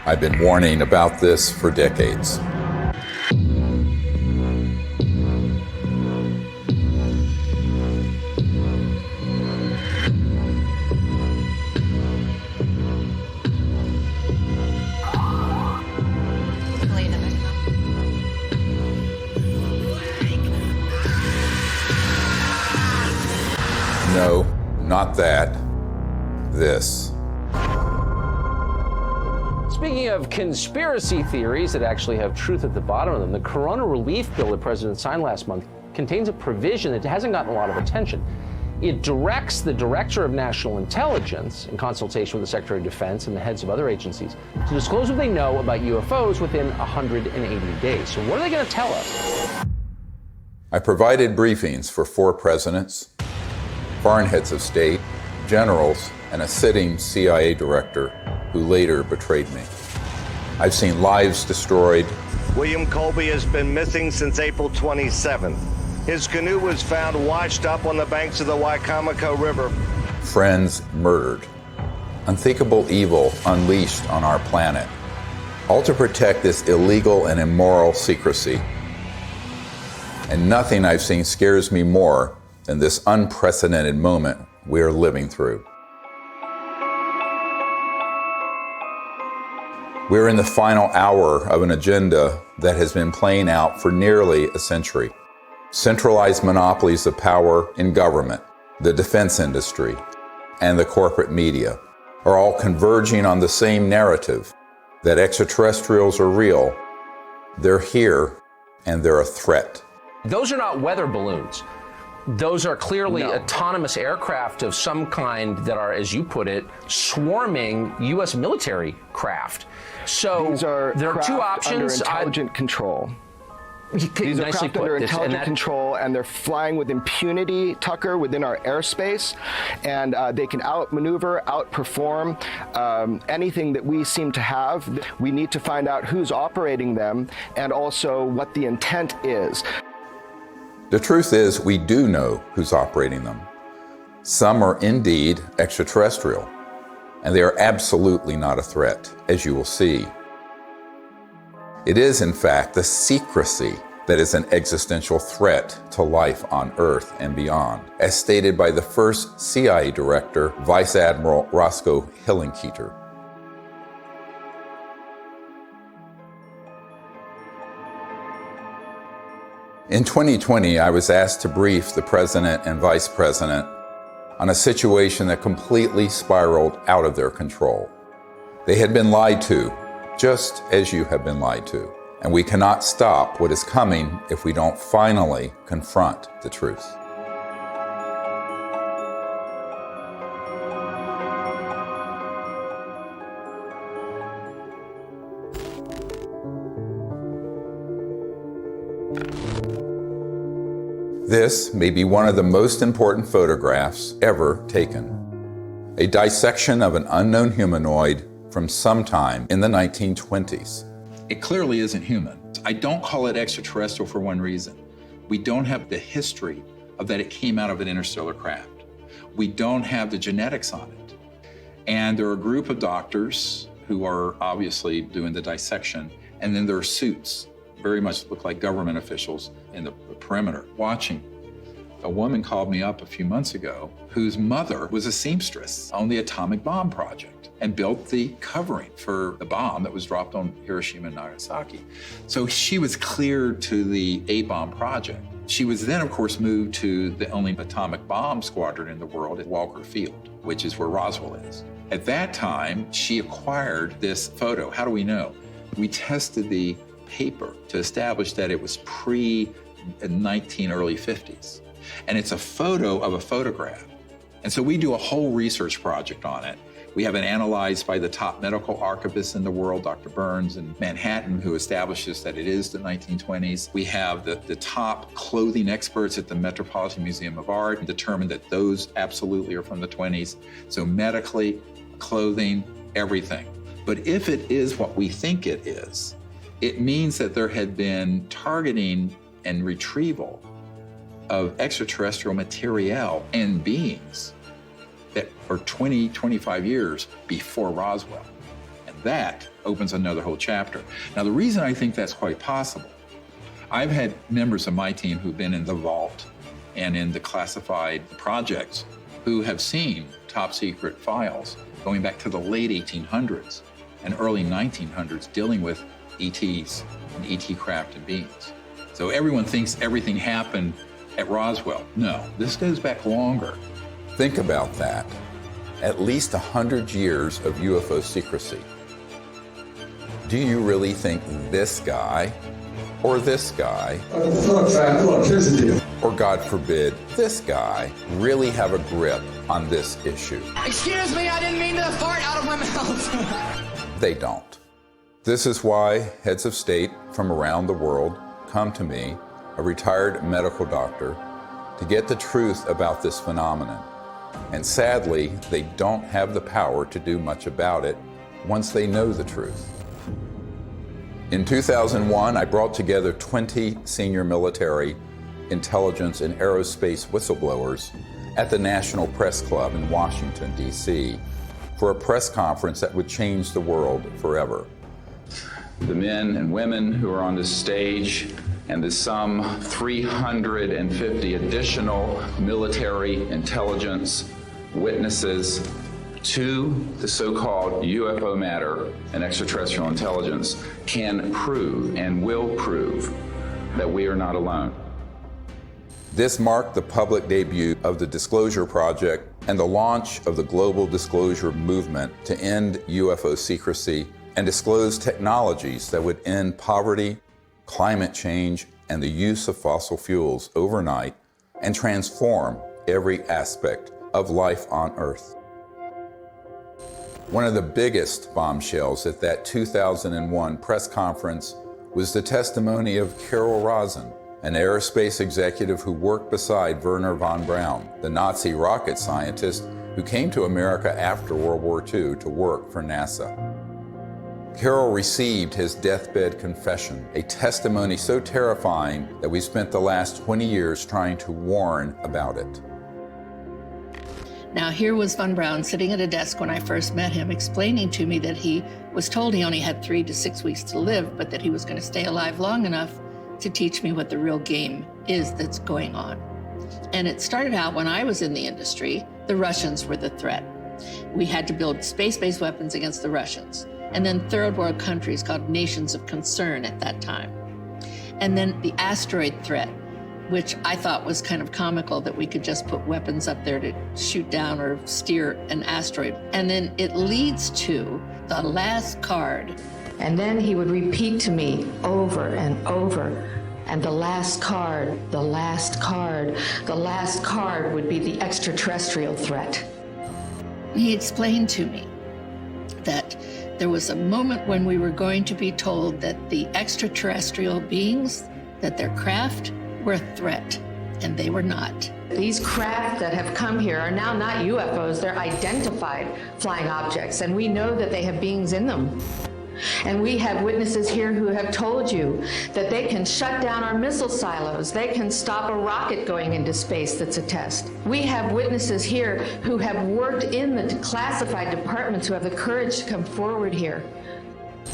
I've been warning about this for decades. No, not that. This. Speaking of conspiracy theories that actually have truth at the bottom of them, the Corona Relief Bill the President signed last month contains a provision that hasn't gotten a lot of attention. It directs the Director of National Intelligence, in consultation with the Secretary of Defense and the heads of other agencies, to disclose what they know about UFOs within 180 days. So what are they going to tell us? I provided briefings for 4 presidents, foreign heads of state, generals, and a sitting CIA director who later betrayed me. I've seen lives destroyed. William Colby has been missing since April 27th. His canoe was found washed up on the banks of the Wicomico River. Friends murdered. Unthinkable evil unleashed on our planet. All to protect this illegal and immoral secrecy. And nothing I've seen scares me more than this unprecedented moment we are living through. We're in the final hour of an agenda that has been playing out for nearly a century. Centralized monopolies of power in government, the defense industry, and the corporate media are all converging on the same narrative that extraterrestrials are real, they're here, and they're a threat. Those are not weather balloons. Those are clearly autonomous aircraft of some kind that are, as you put it, swarming U.S. military craft. So there are 2 options. Under intelligent control. These are craft under intelligent control, and they're flying with impunity, Tucker, within our airspace, and they can outmaneuver, outperform anything that we seem to have. We need to find out who's operating them and also what the intent is. The truth is, we do know who's operating them. Some are indeed extraterrestrial, and they are absolutely not a threat, as you will see. It is, in fact, the secrecy that is an existential threat to life on Earth and beyond, as stated by the first CIA director, Vice Admiral Roscoe Hillenkoetter. In 2020, I was asked to brief the President and Vice President on a situation that completely spiraled out of their control. They had been lied to, just as you have been lied to. And we cannot stop what is coming if we don't finally confront the truth. This may be one of the most important photographs ever taken. A dissection of an unknown humanoid from sometime in the 1920s. It clearly isn't human. I don't call it extraterrestrial for one reason. We don't have the history of that it came out of an interstellar craft. We don't have the genetics on it. And there are a group of doctors who are obviously doing the dissection, and then there are suits, very much look like government officials in the perimeter, watching. A woman called me up a few months ago whose mother was a seamstress on the atomic bomb project and built the covering for the bomb that was dropped on Hiroshima and Nagasaki. So she was cleared to the A-bomb project. She was then, of course, moved to the only atomic bomb squadron in the world at Walker Field, which is where Roswell is. At that time, she acquired this photo. How do we know? We tested the paper to establish that it was pre-19 early 50s. And it's a photo of a photograph. And so we do a whole research project on it. We have it analyzed by the top medical archivists in the world, Dr. Burns in Manhattan, who establishes that it is the 1920s. We have the top clothing experts at the Metropolitan Museum of Art determined that those absolutely are from the 20s. So medically, clothing, everything. But if it is what we think it is, it means that there had been targeting and retrieval of extraterrestrial material and beings that are 20, 25 years before Roswell. And that opens another whole chapter. Now, the reason I think that's quite possible, I've had members of my team who've been in the vault and in the classified projects who have seen top secret files going back to the late 1800s and early 1900s dealing with ETs and ET craft and beings. So everyone thinks everything happened at Roswell. No, this goes back longer. Think about that. At least 100 years of UFO secrecy. Do you really think this guy, or this guy, or God forbid, this guy, really have a grip on this issue? Excuse me, I didn't mean to fart out of my mouth. They don't. This is why heads of state from around the world come to me, a retired medical doctor, to get the truth about this phenomenon. And sadly, they don't have the power to do much about it once they know the truth. In 2001, I brought together 20 senior military, intelligence, and aerospace whistleblowers at the National Press Club in Washington, D.C., for a press conference that would change the world forever. The men and women who are on this stage and the some 350 additional military intelligence witnesses to the so-called UFO matter and extraterrestrial intelligence can prove and will prove that we are not alone. This marked the public debut of the Disclosure Project and the launch of the global disclosure movement to end UFO secrecy and disclose technologies that would end poverty, climate change, and the use of fossil fuels overnight and transform every aspect of life on Earth. One of the biggest bombshells at that 2001 press conference was the testimony of Carol Rosin, an aerospace executive who worked beside Wernher von Braun, the Nazi rocket scientist who came to America after World War II to work for NASA. Carol received his deathbed confession, a testimony so terrifying that we spent the last 20 years trying to warn about it. Now, here was von Braun sitting at a desk when I first met him, explaining to me that he was told he only had 3 to 6 weeks to live, but that he was going to stay alive long enough to teach me what the real game is that's going on. And it started out when I was in the industry, the Russians were the threat. We had to build space-based weapons against the Russians. And then third world countries called nations of concern at that time. And then the asteroid threat, which I thought was kind of comical that we could just put weapons up there to shoot down or steer an asteroid. And then it leads to the last card. And then he would repeat to me over and over, and the last card, the last card, the last card would be the extraterrestrial threat. He explained to me that there was a moment when we were going to be told that the extraterrestrial beings, that their craft were a threat, and they were not. These craft that have come here are now not UFOs, they're identified flying objects, and we know that they have beings in them. And we have witnesses here who have told you that they can shut down our missile silos. They can stop a rocket going into space that's a test. We have witnesses here who have worked in the classified departments who have the courage to come forward here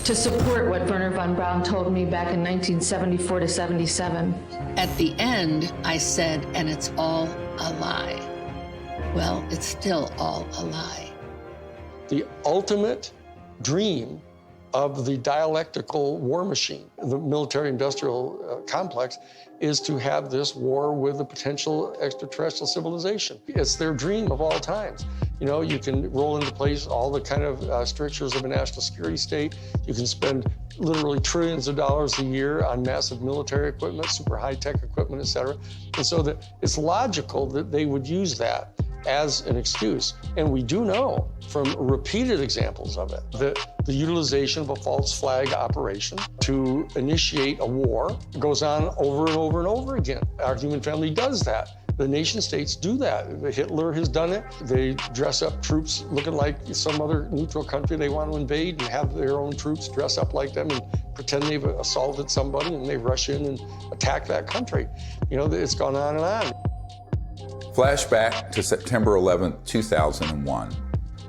to support what Wernher von Braun told me back in 1974 to 77. At the end, I said, and it's all a lie. Well, it's still all a lie. The ultimate dream of the dialectical war machine, the military-industrial complex, is to have this war with a potential extraterrestrial civilization. It's their dream of all times. You know, you can roll into place all the kind of strictures of a national security state. You can spend literally trillions of dollars a year on massive military equipment, super high-tech equipment, et cetera. And so that it's logical that they would use that as an excuse. And we do know from repeated examples of it that the utilization of a false flag operation to initiate a war goes on over and over and over again. Our human family does that. The nation states do that. Hitler has done it. They dress up troops looking like some other neutral country they want to invade and have their own troops dress up like them and pretend they've assaulted somebody, and they rush in and attack that country. You know, it's gone on and on. Flashback to September 11, 2001.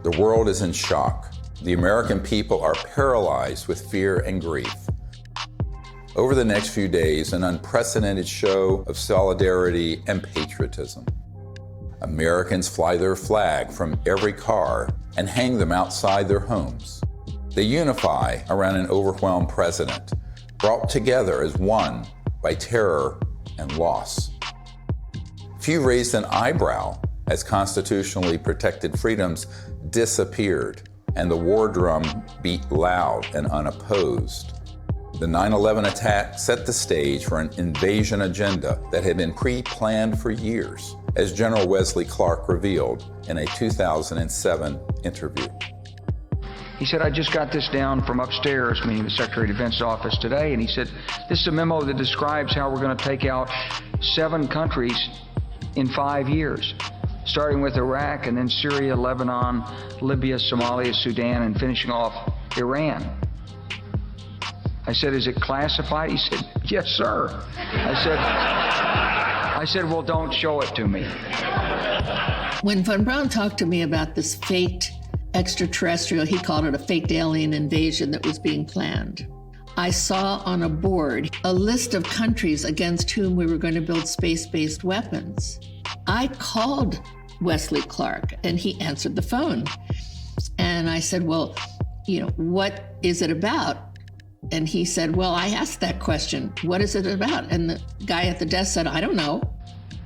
The world is in shock. The American people are paralyzed with fear and grief. Over the next few days, an unprecedented show of solidarity and patriotism. Americans fly their flag from every car and hang them outside their homes. They unify around an overwhelmed president, brought together as one by terror and loss. Few raised an eyebrow as constitutionally protected freedoms disappeared and the war drum beat loud and unopposed. The 9/11 attack set the stage for an invasion agenda that had been pre-planned for years, as General Wesley Clark revealed in a 2007 interview. He said, I just got this down from upstairs, meaning the Secretary of Defense's office today, and he said, this is a memo that describes how we're going to take out 7 countries in 5 years, starting with Iraq and then Syria, Lebanon, Libya, Somalia, Sudan, and finishing off Iran. I said, is it classified? He said, yes, sir. I said, well, don't show it to me. When Von Braun talked to me about this faked extraterrestrial, he called it a faked alien invasion that was being planned, I saw on a board a list of countries against whom we were going to build space-based weapons. I called Wesley Clark and he answered the phone. And I said, well, what is it about? And he said, well, I asked that question. What is it about? And the guy at the desk said, I don't know.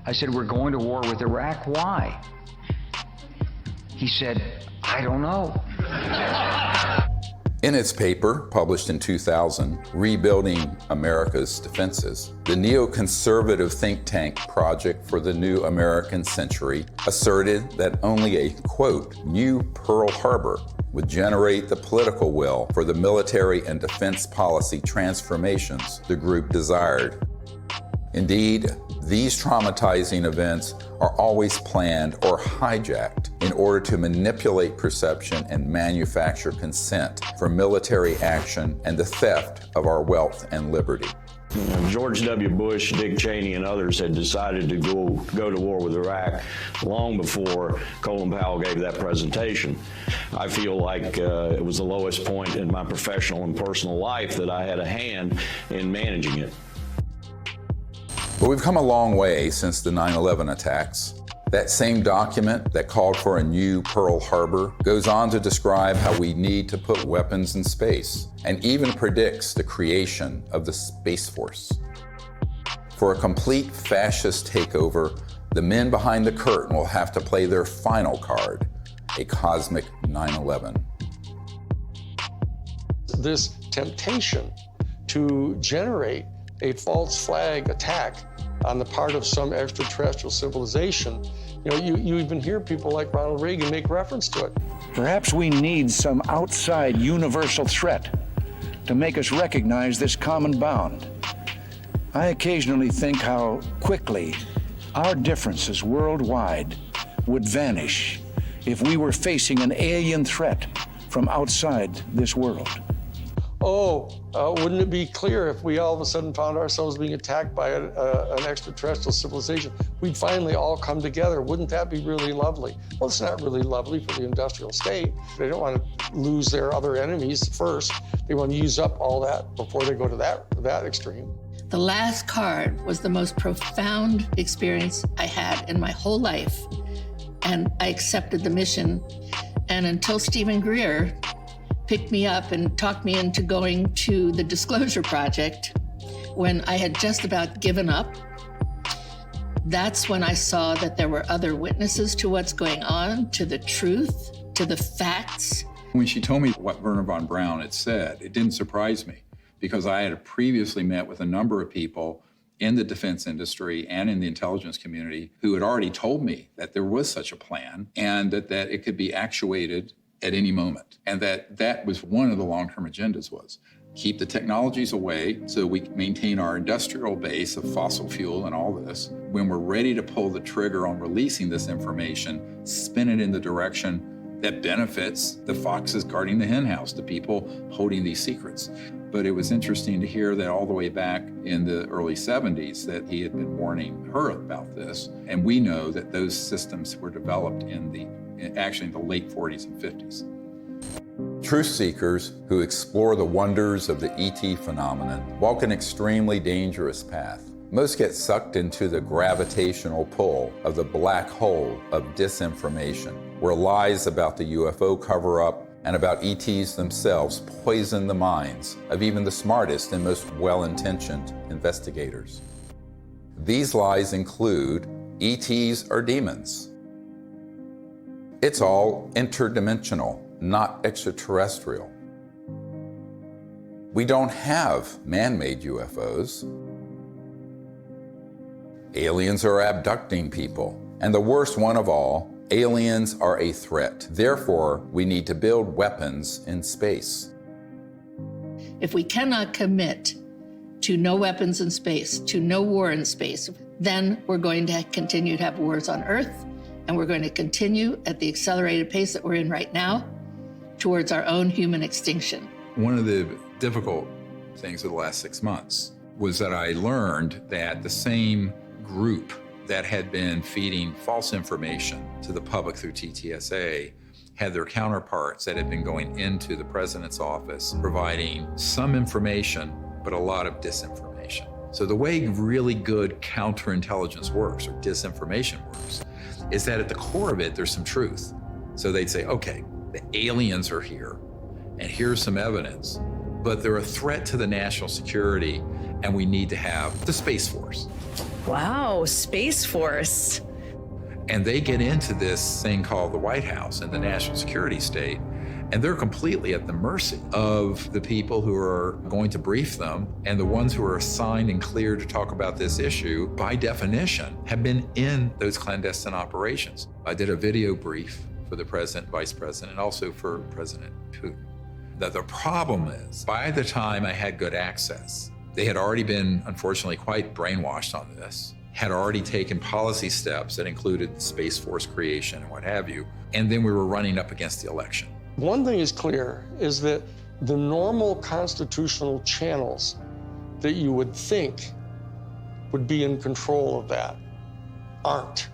I said, we're going to war with Iraq. Why? He said, I don't know. In its paper, published in 2000, Rebuilding America's Defenses, the neoconservative think tank Project for the New American Century asserted that only a, quote, new Pearl Harbor would generate the political will for the military and defense policy transformations the group desired. Indeed, these traumatizing events are always planned or hijacked in order to manipulate perception and manufacture consent for military action and the theft of our wealth and liberty. George W. Bush, Dick Cheney, and others had decided to go to war with Iraq long before Colin Powell gave that presentation. I feel like it was the lowest point in my professional and personal life that I had a hand in managing it. But we've come a long way since the 9/11 attacks. That same document that called for a new Pearl Harbor goes on to describe how we need to put weapons in space, and even predicts the creation of the Space Force. For a complete fascist takeover, the men behind the curtain will have to play their final card, a cosmic 9/11. This temptation to generate a false flag attack on the part of some extraterrestrial civilization, you even hear people like Ronald Reagan make reference to it. Perhaps we need some outside universal threat to make us recognize this common bound. I occasionally think how quickly our differences worldwide would vanish if we were facing an alien threat from outside this world. Wouldn't it be clear if we all of a sudden found ourselves being attacked by an extraterrestrial civilization? We'd finally all come together. Wouldn't that be really lovely? Well, it's not really lovely for the industrial state. They don't want to lose their other enemies first. They want to use up all that before they go to that extreme. The last card was the most profound experience I had in my whole life. And I accepted the mission. And until Stephen Greer picked me up and talked me into going to the Disclosure Project, when I had just about given up, that's when I saw that there were other witnesses to what's going on, to the truth, to the facts. When she told me what Wernher von Braun had said, it didn't surprise me, because I had previously met with a number of people in the defense industry and in the intelligence community who had already told me that there was such a plan and that it could be actuated at any moment. And that was one of the long-term agendas, was keep the technologies away so we can maintain our industrial base of fossil fuel and all this. When we're ready to pull the trigger on releasing this information, spin it in the direction that benefits the foxes guarding the henhouse, the people holding these secrets. But it was interesting to hear that all the way back in the early 70s that he had been warning her about this. And we know that those systems were developed in the late 40s and 50s. Truth seekers who explore the wonders of the ET phenomenon walk an extremely dangerous path. Most get sucked into the gravitational pull of the black hole of disinformation, where lies about the UFO cover-up and about ETs themselves poison the minds of even the smartest and most well-intentioned investigators. These lies include ETs are demons. It's all interdimensional, not extraterrestrial. We don't have man-made UFOs. Aliens are abducting people. And the worst one of all, aliens are a threat. Therefore, we need to build weapons in space. If we cannot commit to no weapons in space, to no war in space, then we're going to continue to have wars on Earth, and we're going to continue at the accelerated pace that we're in right now towards our own human extinction. One of the difficult things of the last 6 months was that I learned that the same group that had been feeding false information to the public through TTSA had their counterparts that had been going into the president's office providing some information, but a lot of disinformation. So the way really good counterintelligence works, or disinformation works, is that at the core of it, there's some truth. So they'd say, okay, the aliens are here, and here's some evidence, but they're a threat to the national security, and we need to have the Space Force. Wow, Space Force. And they get into this thing called the White House and the national security state, and they're completely at the mercy of the people who are going to brief them, and the ones who are assigned and cleared to talk about this issue, by definition, have been in those clandestine operations. I did a video brief for the president, vice president, and also for President Putin. That the problem is, by the time I had good access, they had already been, unfortunately, quite brainwashed on this, had already taken policy steps that included Space Force creation and what have you, and then we were running up against the election. One thing is clear, is that the normal constitutional channels that you would think would be in control of that aren't.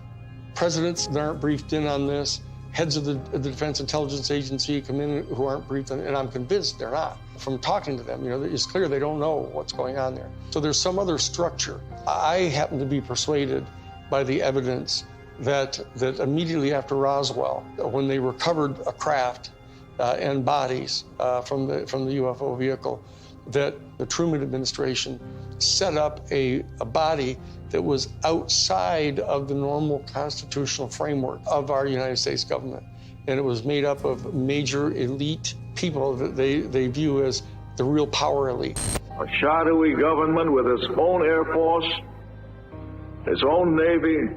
Presidents that aren't briefed in on this, heads of the Defense Intelligence Agency come in who aren't briefed, and I'm convinced they're not. From talking to them, it's clear they don't know what's going on there. So there's some other structure. I happen to be persuaded by the evidence that immediately after Roswell, when they recovered a craft and bodies from the UFO vehicle, that the Truman administration set up a body that was outside of the normal constitutional framework of our United States government. And it was made up of major elite people that they view as the real power elite. A shadowy government with its own Air Force, its own Navy,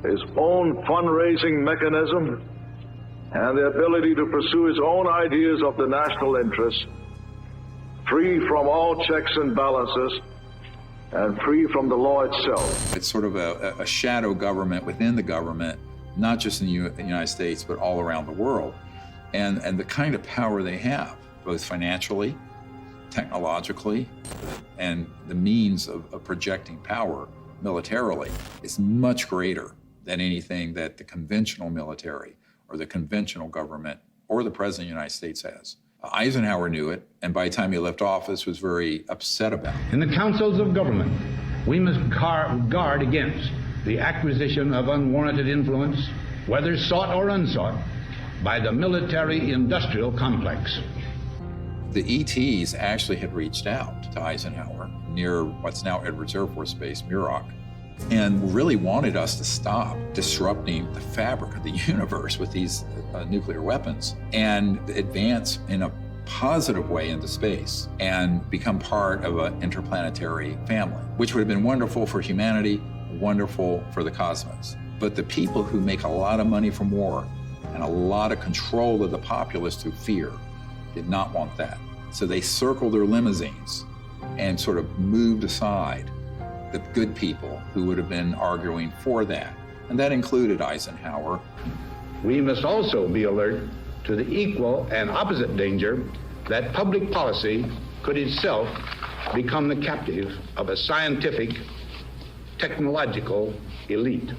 its own fundraising mechanism, and the ability to pursue its own ideas of the national interest, free from all checks and balances, and free from the law itself. It's sort of a shadow government within the government, not just in the United States, but all around the world. And the kind of power they have, both financially, technologically, and the means of projecting power militarily, is much greater than anything that the conventional military or the conventional government or the President of the United States has. Eisenhower knew it, and by the time he left office was very upset about it. In the councils of government, we must guard against the acquisition of unwarranted influence, whether sought or unsought, by the military-industrial complex. The ETs actually had reached out to Eisenhower near what's now Edwards Air Force Base, Muroc, and really wanted us to stop disrupting the fabric of the universe with these nuclear weapons and advance in a positive way into space and become part of an interplanetary family, which would have been wonderful for humanity, wonderful for the cosmos. But the people who make a lot of money from war and a lot of control of the populace through fear did not want that. So they circled their limousines and sort of moved aside the good people who would have been arguing for that. And that included Eisenhower. We must also be alert to the equal and opposite danger that public policy could itself become the captive of a scientific, technological elite.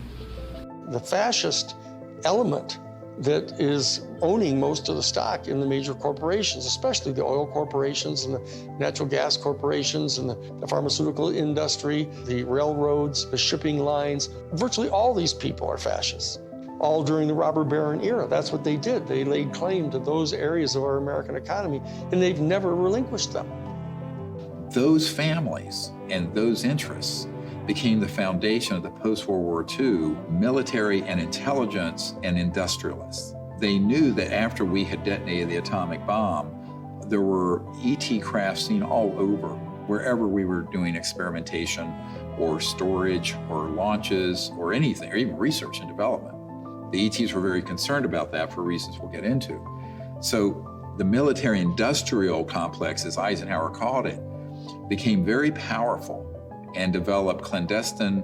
The fascist element that is owning most of the stock in the major corporations, especially the oil corporations and the natural gas corporations and the pharmaceutical industry, the railroads, the shipping lines. Virtually all these people are fascists, all during the robber baron era. That's what they did. They laid claim to those areas of our American economy, and they've never relinquished them. Those families and those interests became the foundation of the post-World War II military and intelligence and industrialists. They knew that after we had detonated the atomic bomb, there were ET craft seen all over, wherever we were doing experimentation or storage or launches or anything, or even research and development. The ETs were very concerned about that for reasons we'll get into. So the military-industrial complex, as Eisenhower called it, became very powerful and developed clandestine,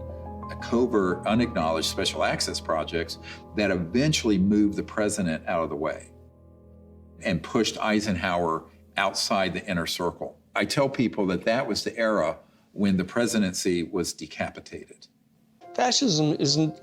covert, unacknowledged special access projects that eventually moved the president out of the way and pushed Eisenhower outside the inner circle. I tell people that that was the era when the presidency was decapitated. Fascism isn't,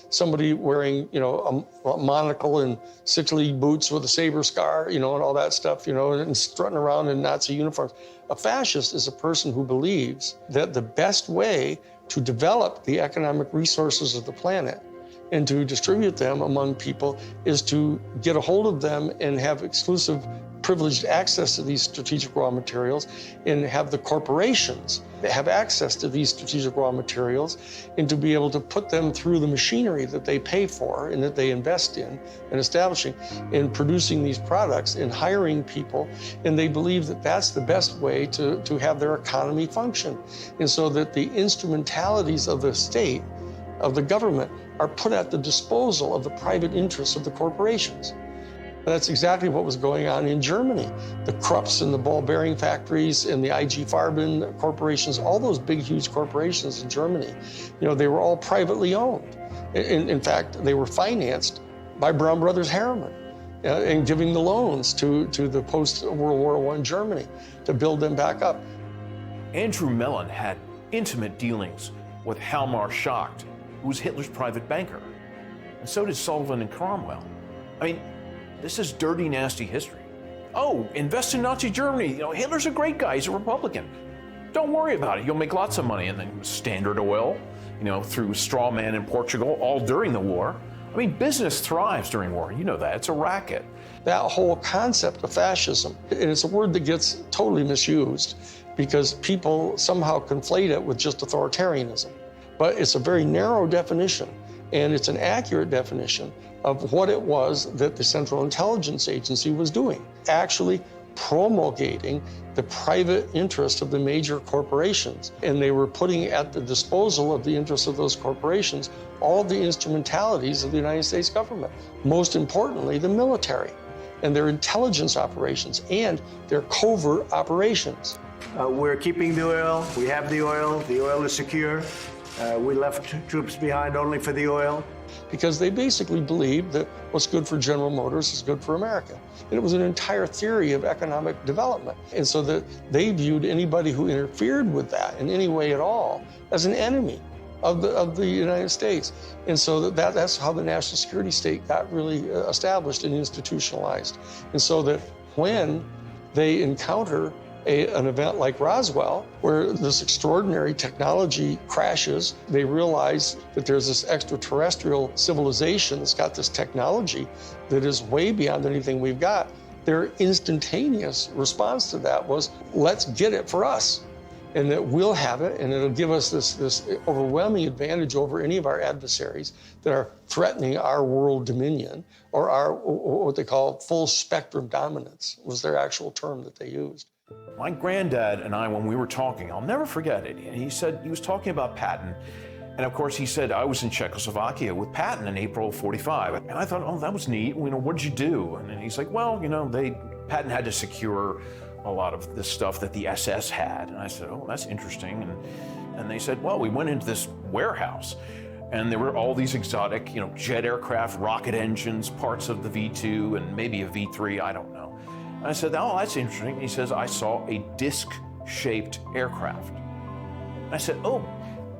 somebody wearing, a monocle and sickly boots with a saber scar, and all that stuff, and strutting around in Nazi uniforms. A fascist is a person who believes that the best way to develop the economic resources of the planet and to distribute them among people is to get a hold of them and have exclusive privileged access to these strategic raw materials, and have the corporations that have access to these strategic raw materials, and to be able to put them through the machinery that they pay for and that they invest in and establishing in producing these products and hiring people. And they believe that that's the best way to have their economy function. And so that the instrumentalities of the state, of the government, are put at the disposal of the private interests of the corporations. That's exactly what was going on in Germany. The Krupps and the ball bearing factories and the IG Farben corporations, all those big, huge corporations in Germany, they were all privately owned. In fact, they were financed by Brown Brothers Harriman and giving the loans to the post-World War I Germany to build them back up. Andrew Mellon had intimate dealings with Hjalmar Schacht, who was Hitler's private banker. And so did Sullivan and Cromwell. I mean, this is dirty, nasty history. Oh, invest in Nazi Germany. Hitler's a great guy. He's a Republican. Don't worry about it. You'll make lots of money. And then Standard Oil, through straw man in Portugal, all during the war. I mean, business thrives during war. You know that. It's a racket. That whole concept of fascism, and it's a word that gets totally misused because people somehow conflate it with just authoritarianism. But it's a very narrow definition, and it's an accurate definition of what it was that the Central Intelligence Agency was doing, actually promulgating the private interest of the major corporations. And they were putting at the disposal of the interests of those corporations all the instrumentalities of the United States government, most importantly, the military and their intelligence operations and their covert operations. We're keeping the oil. We have the oil. The oil is secure. We left troops behind only for the oil. Because they basically believed that what's good for General Motors is good for America. And it was an entire theory of economic development. And so that they viewed anybody who interfered with that in any way at all as an enemy of the United States. And so that's how the national security state got really established and institutionalized. And so that when they encounter an event like Roswell, where this extraordinary technology crashes, they realize that there's this extraterrestrial civilization that's got this technology that is way beyond anything we've got. Their instantaneous response to that was, let's get it for us. And that we'll have it, and it'll give us this overwhelming advantage over any of our adversaries that are threatening our world dominion, or our, what they call full spectrum dominance, was their actual term that they used. My granddad and I, when we were talking, I'll never forget it. And he said, he was talking about Patton. And of course, he said, I was in Czechoslovakia with Patton in April of '45. And I thought, oh, that was neat. What did you do? And then he's like, well, Patton had to secure a lot of the stuff that the SS had. And I said, oh, that's interesting. And they said, well, we went into this warehouse and there were all these exotic, jet aircraft, rocket engines, parts of the V2 and maybe a V3, I don't know. And I said, oh, that's interesting. And he says, I saw a disc-shaped aircraft. And I said, oh,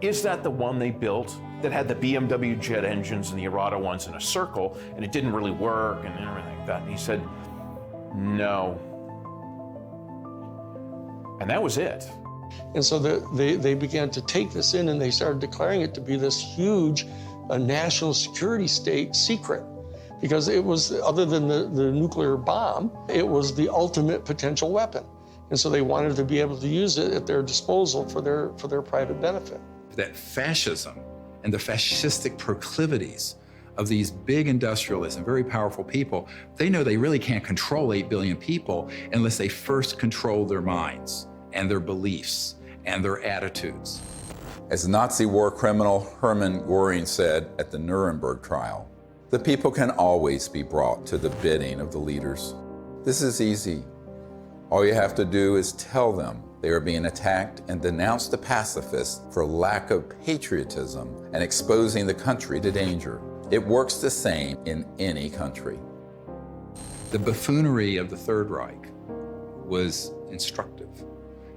is that the one they built that had the BMW jet engines and the Arata ones in a circle, and it didn't really work and everything like that. And he said, no. And that was it. And so they began to take this in, and they started declaring it to be this huge national security state secret, because it was, other than the nuclear bomb, it was the ultimate potential weapon. And so they wanted to be able to use it at their disposal for their private benefit. That fascism and the fascistic proclivities of these big industrialists and very powerful people, they know they really can't control 8 billion people unless they first control their minds and their beliefs and their attitudes. As Nazi war criminal Hermann Göring said at the Nuremberg trial, the people can always be brought to the bidding of the leaders. This is easy. All you have to do is tell them they are being attacked and denounce the pacifists for lack of patriotism and exposing the country to danger. It works the same in any country. The buffoonery of the Third Reich was instructive,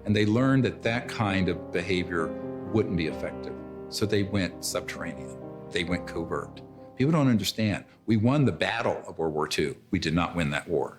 and they learned that that kind of behavior wouldn't be effective. So they went subterranean. They went covert. People don't understand. We won the battle of World War II. We did not win that war.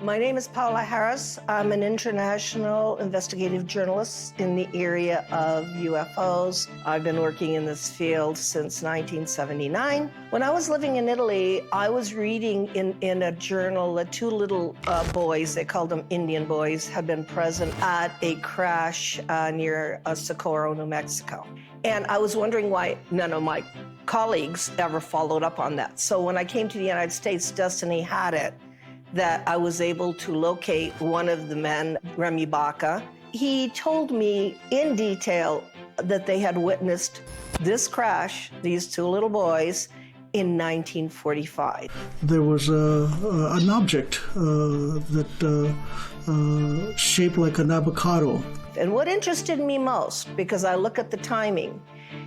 My name is Paula Harris. I'm an international investigative journalist in the area of UFOs. I've been working in this field since 1979. When I was living in Italy, I was reading in a journal that two little boys, they called them Indian boys, had been present at a crash near Socorro, New Mexico. And I was wondering why none of my colleagues ever followed up on that. So when I came to the United States, Destiny had it, that I was able to locate one of the men, Remy Baca. He told me in detail that they had witnessed this crash, these two little boys, in 1945. There was an object that shaped like an avocado. And what interested me most, because I look at the timing,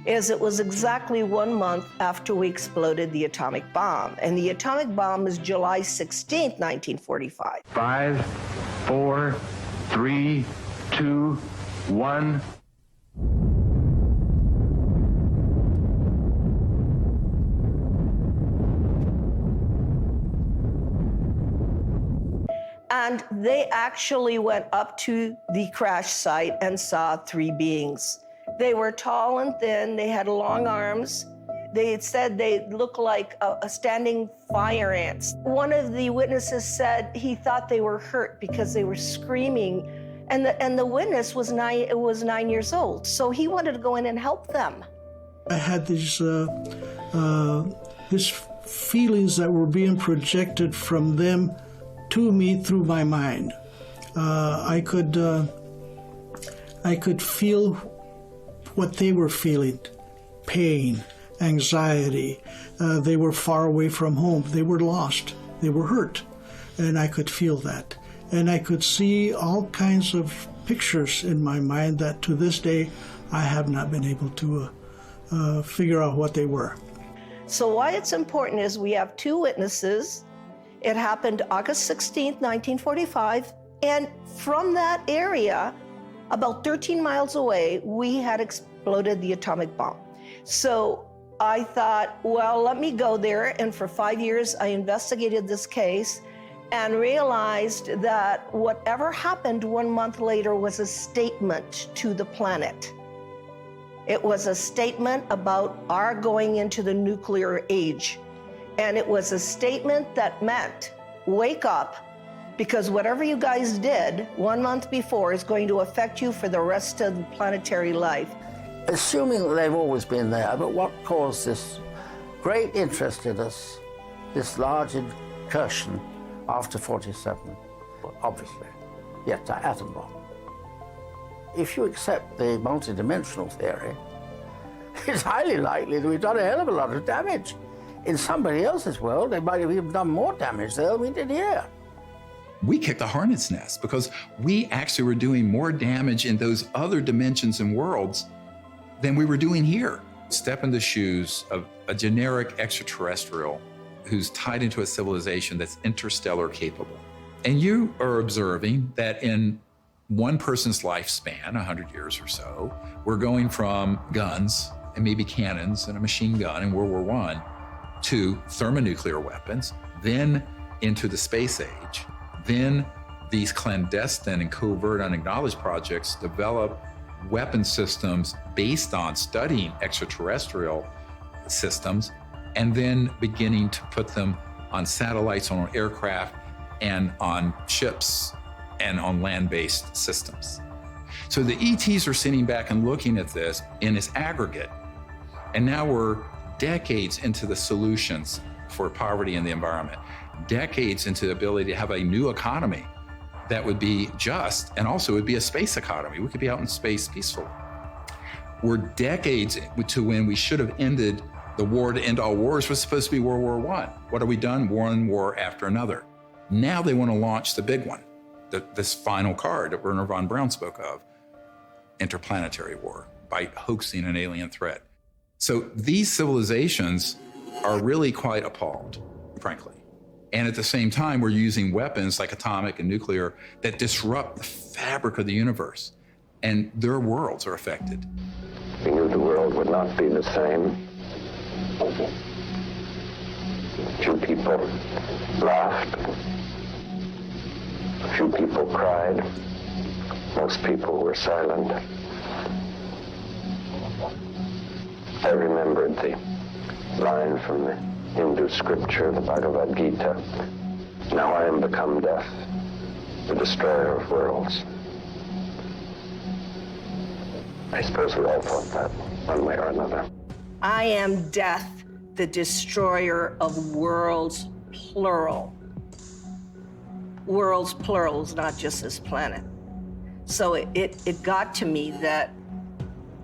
is it was exactly 1 month after we exploded the atomic bomb. And the atomic bomb was July 16th, 1945. 5, 4, 3, 2, 1. And they actually went up to the crash site and saw 3 beings. They were tall and thin, they had long arms. They had said they looked like a standing fire ants. One of the witnesses said he thought they were hurt because they were screaming, and the witness was 9 years old, so he wanted to go in and help them. I had these feelings that were being projected from them to me through my mind. I could feel what they were feeling: pain, anxiety. They were far away from home. They were lost. They were hurt. And I could feel that. And I could see all kinds of pictures in my mind that to this day I have not been able to figure out what they were. So why it's important is we have 2 witnesses. It happened August 16th, 1945. And from that area, about 13 miles away, we had exploded the atomic bomb. So I thought, well, let me go there. And for 5 years, I investigated this case and realized that whatever happened 1 month later was a statement to the planet. It was a statement about our going into the nuclear age. And it was a statement that meant, wake up, because whatever you guys did 1 month before is going to affect you for the rest of the planetary life. Assuming that they've always been there, but what caused this great interest in us, this large incursion after 47? Well, obviously, the atom bomb. If you accept the multidimensional theory, it's highly likely that we've done a hell of a lot of damage. In somebody else's world, they might have even done more damage there than we did here. We kicked the hornet's nest because we actually were doing more damage in those other dimensions and worlds than we were doing here. Step in the shoes of a generic extraterrestrial who's tied into a civilization that's interstellar capable. And you are observing that in one person's lifespan, 100 years or so, we're going from guns and maybe cannons and a machine gun in World War I to thermonuclear weapons, then into the space age, then these clandestine and covert unacknowledged projects develop weapon systems based on studying extraterrestrial systems, and then beginning to put them on satellites, on aircraft, and on ships, and on land-based systems. So the ETs are sitting back and looking at this in its aggregate, and now we're decades into the solutions for poverty in the environment, decades into the ability to have a new economy that would be just, and also would be a space economy. We could be out in space peacefully. We're decades to when we should have ended the war to end all wars was supposed to be World War I. What have we done? One war after another. Now they want to launch the big one, this final card that Wernher von Braun spoke of, interplanetary war, by hoaxing an alien threat. So these civilizations are really quite appalled, frankly. And at the same time, we're using weapons like atomic and nuclear that disrupt the fabric of the universe, and their worlds are affected. We knew the world would not be the same. Few people laughed. A few people cried. Most people were silent. I remembered the line from the Hindu scripture, the Bhagavad Gita. Now I am become death, the destroyer of worlds. I suppose we all thought that, one way or another. I am death, the destroyer of worlds, plural. Worlds, plural, is not just this planet. So it got to me that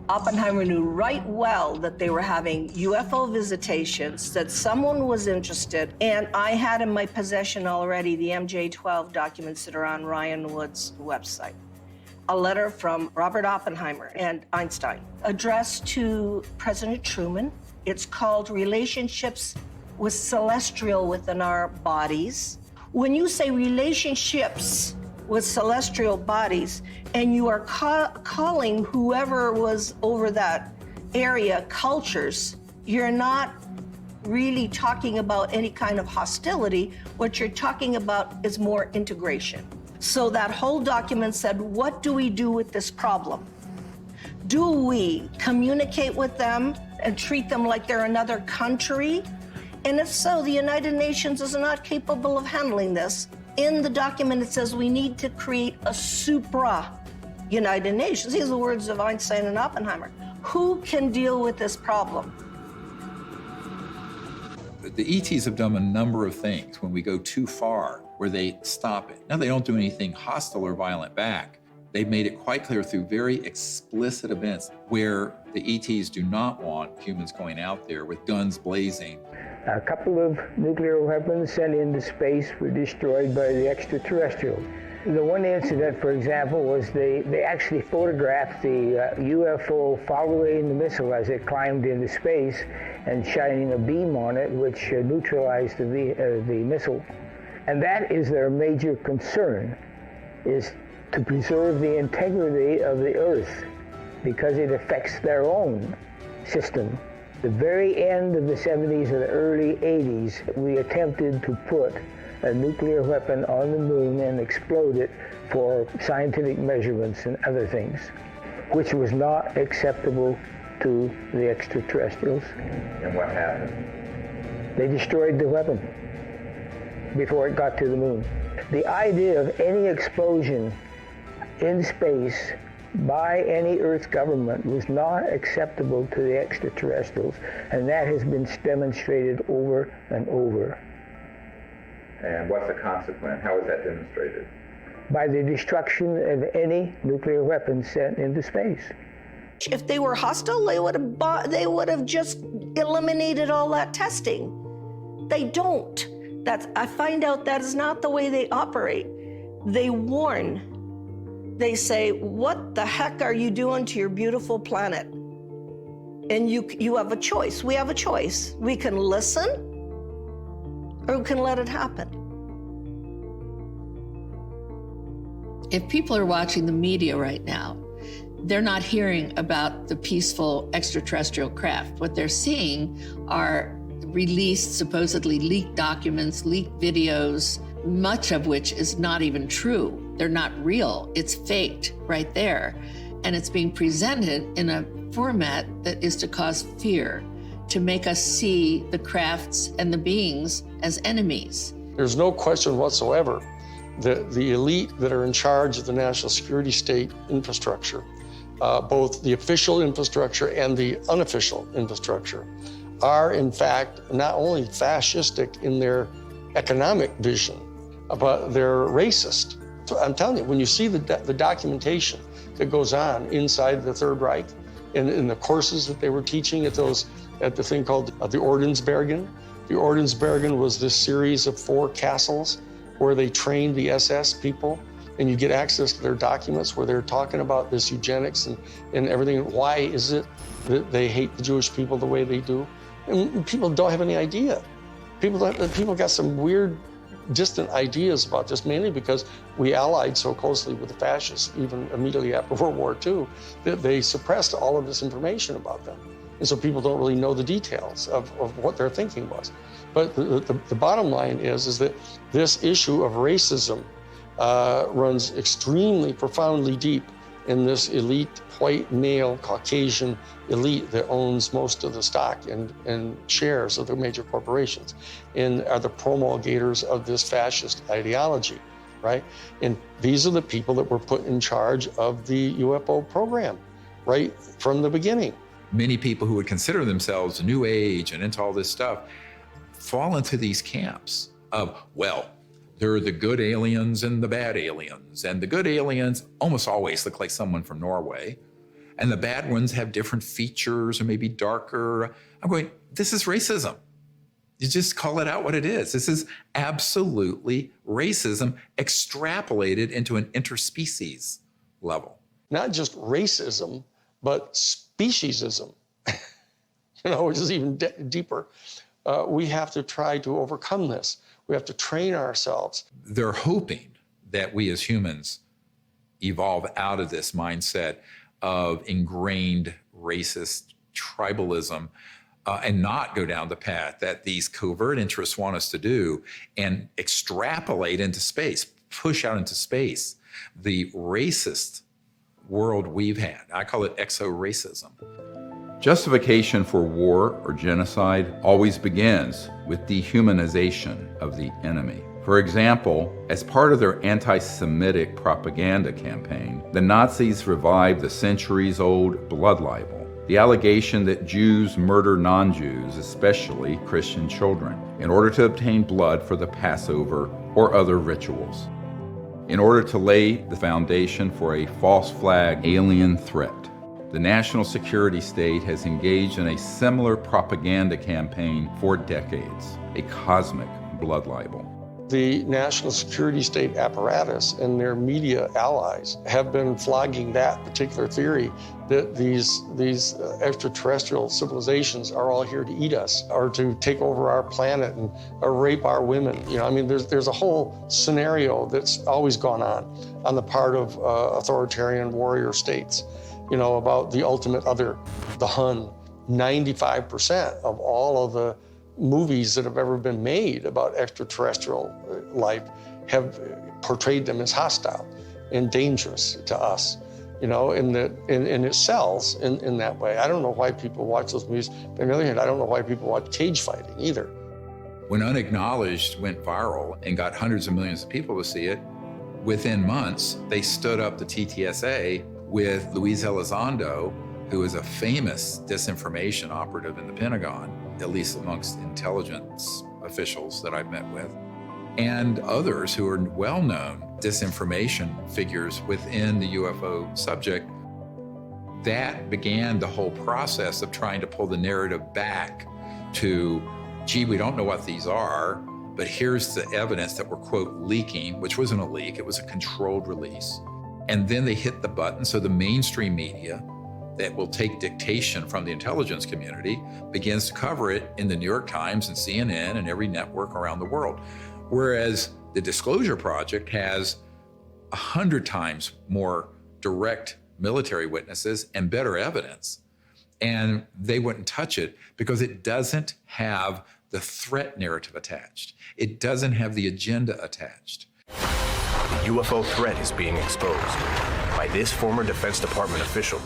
Oppenheimer knew right well that they were having UFO visitations, that someone was interested, and I had in my possession already the MJ-12 documents that are on Ryan Wood's website. A letter from Robert Oppenheimer and Einstein addressed to President Truman. It's called Relationships with Celestial Within Our Bodies. When you say relationships with celestial bodies, and you are calling whoever was over that area cultures, you're not really talking about any kind of hostility. What you're talking about is more integration. So that whole document said, what do we do with this problem? Do we communicate with them and treat them like they're another country? And if so, the United Nations is not capable of handling this. In the document, it says we need to create a supra-United Nations. These are the words of Einstein and Oppenheimer. Who can deal with this problem? The ETs have done a number of things when we go too far, where they stop it. Now, they don't do anything hostile or violent back. They've made it quite clear through very explicit events where the ETs do not want humans going out there with guns blazing. A couple of nuclear weapons sent into space were destroyed by the extraterrestrials. The one incident, for example, was they actually photographed the UFO following the missile as it climbed into space and shining a beam on it, which neutralized the missile. And that is their major concern, is to preserve the integrity of the Earth, because it affects their own system. The very end of the 70s and the early 80s, we attempted to put a nuclear weapon on the moon and explode it for scientific measurements and other things, which was not acceptable to the extraterrestrials. And what happened? They destroyed the weapon before it got to the moon. The idea of any explosion in space by any Earth government was not acceptable to the extraterrestrials, and that has been demonstrated over and over. And what's the consequence? How is that demonstrated? By the destruction of any nuclear weapons sent into space. If they were hostile, they would have just eliminated all that testing. They don't. I find out that is not the way they operate. They warn. They say, what the heck are you doing to your beautiful planet? And you have a choice. We have a choice. We can listen, or we can let it happen. If people are watching the media right now, they're not hearing about the peaceful extraterrestrial craft. What they're seeing are released, supposedly leaked documents, leaked videos, much of which is not even true. They're not real. It's faked right there. And it's being presented in a format that is to cause fear, to make us see the crafts and the beings as enemies. There's no question whatsoever that the elite that are in charge of the national security state infrastructure, both the official infrastructure and the unofficial infrastructure, are in fact not only fascistic in their economic vision, but they're racist. So I'm telling you, when you see the documentation that goes on inside the Third Reich, in the courses that they were teaching at the thing called the Ordensbergen. The Ordensbergen was this series of 4 castles where they trained the SS people, and you get access to their documents where they're talking about this eugenics and everything. Why is it that they hate the Jewish people the way they do? And people don't have any idea. People got some weird, distant ideas about this, mainly because we allied so closely with the fascists, even immediately after World War II, that they suppressed all of this information about them. And so people don't really know the details of what their thinking was. But the bottom line is that this issue of racism runs extremely profoundly deep in this elite, white, male, Caucasian elite that owns most of the stock and shares of the major corporations and are the promulgators of this fascist ideology, right? And these are the people that were put in charge of the UFO program right from the beginning. Many people who would consider themselves New Age and into all this stuff fall into these camps of, well, there are the good aliens and the bad aliens. And the good aliens almost always look like someone from Norway. And the bad ones have different features or maybe darker. I'm going, this is racism. You just call it out what it is. This is absolutely racism extrapolated into an interspecies level. Not just racism, but speciesism, which is even deeper. We have to try to overcome this. We have to train ourselves. They're hoping that we as humans evolve out of this mindset of ingrained racist tribalism and not go down the path that these covert interests want us to do and extrapolate into space, push out into space the racist world we've had. I call it exo-racism. Justification for war or genocide always begins with dehumanization of the enemy. For example, as part of their anti-Semitic propaganda campaign, the Nazis revived the centuries-old blood libel, the allegation that Jews murder non-Jews, especially Christian children, in order to obtain blood for the Passover or other rituals, in order to lay the foundation for a false flag alien threat. The national security state has engaged in a similar propaganda campaign for decades, a cosmic blood libel. The national security state apparatus and their media allies have been flogging that particular theory that these extraterrestrial civilizations are all here to eat us or to take over our planet and rape our women. There's a whole scenario that's always gone on the part of authoritarian warrior states. About the ultimate other, the Hun. 95% of all of the movies that have ever been made about extraterrestrial life have portrayed them as hostile and dangerous to us, and it sells in that way. I don't know why people watch those movies. But on the other hand, I don't know why people watch cage fighting either. When Unacknowledged went viral and got hundreds of millions of people to see it, within months, they stood up the TTSA with Luis Elizondo, who is a famous disinformation operative in the Pentagon, at least amongst intelligence officials that I've met with, and others who are well-known disinformation figures within the UFO subject. That began the whole process of trying to pull the narrative back to, gee, we don't know what these are, but here's the evidence that we're, quote, leaking, which wasn't a leak, it was a controlled release. And then they hit the button, so the mainstream media that will take dictation from the intelligence community begins to cover it in the New York Times and CNN and every network around the world. Whereas the Disclosure Project has 100 times more direct military witnesses and better evidence. And they wouldn't touch it because it doesn't have the threat narrative attached. It doesn't have the agenda attached. The UFO threat is being exposed by this former Defense Department official.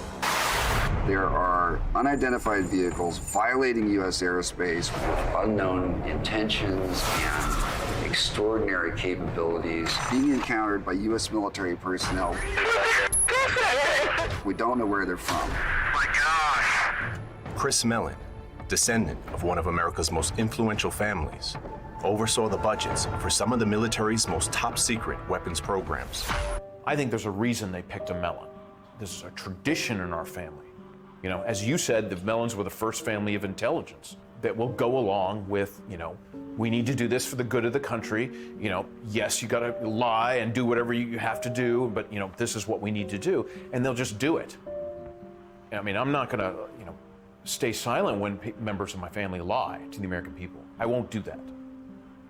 There are unidentified vehicles violating U.S. airspace with unknown intentions and extraordinary capabilities being encountered by U.S. military personnel. We don't know where they're from. Chris Mellon, descendant of one of America's most influential families, oversaw the budgets for some of the military's most top-secret weapons programs. I think there's a reason they picked a Mellon. This is a tradition in our family. You know, as you said, the Mellons were the first family of intelligence that will go along with, you know, we need to do this for the good of the country. You know, yes, you gotta lie and do whatever you have to do, but, you know, this is what we need to do. And they'll just do it. I mean, I'm not gonna, you know, stay silent when members of my family lie to the American people. I won't do that.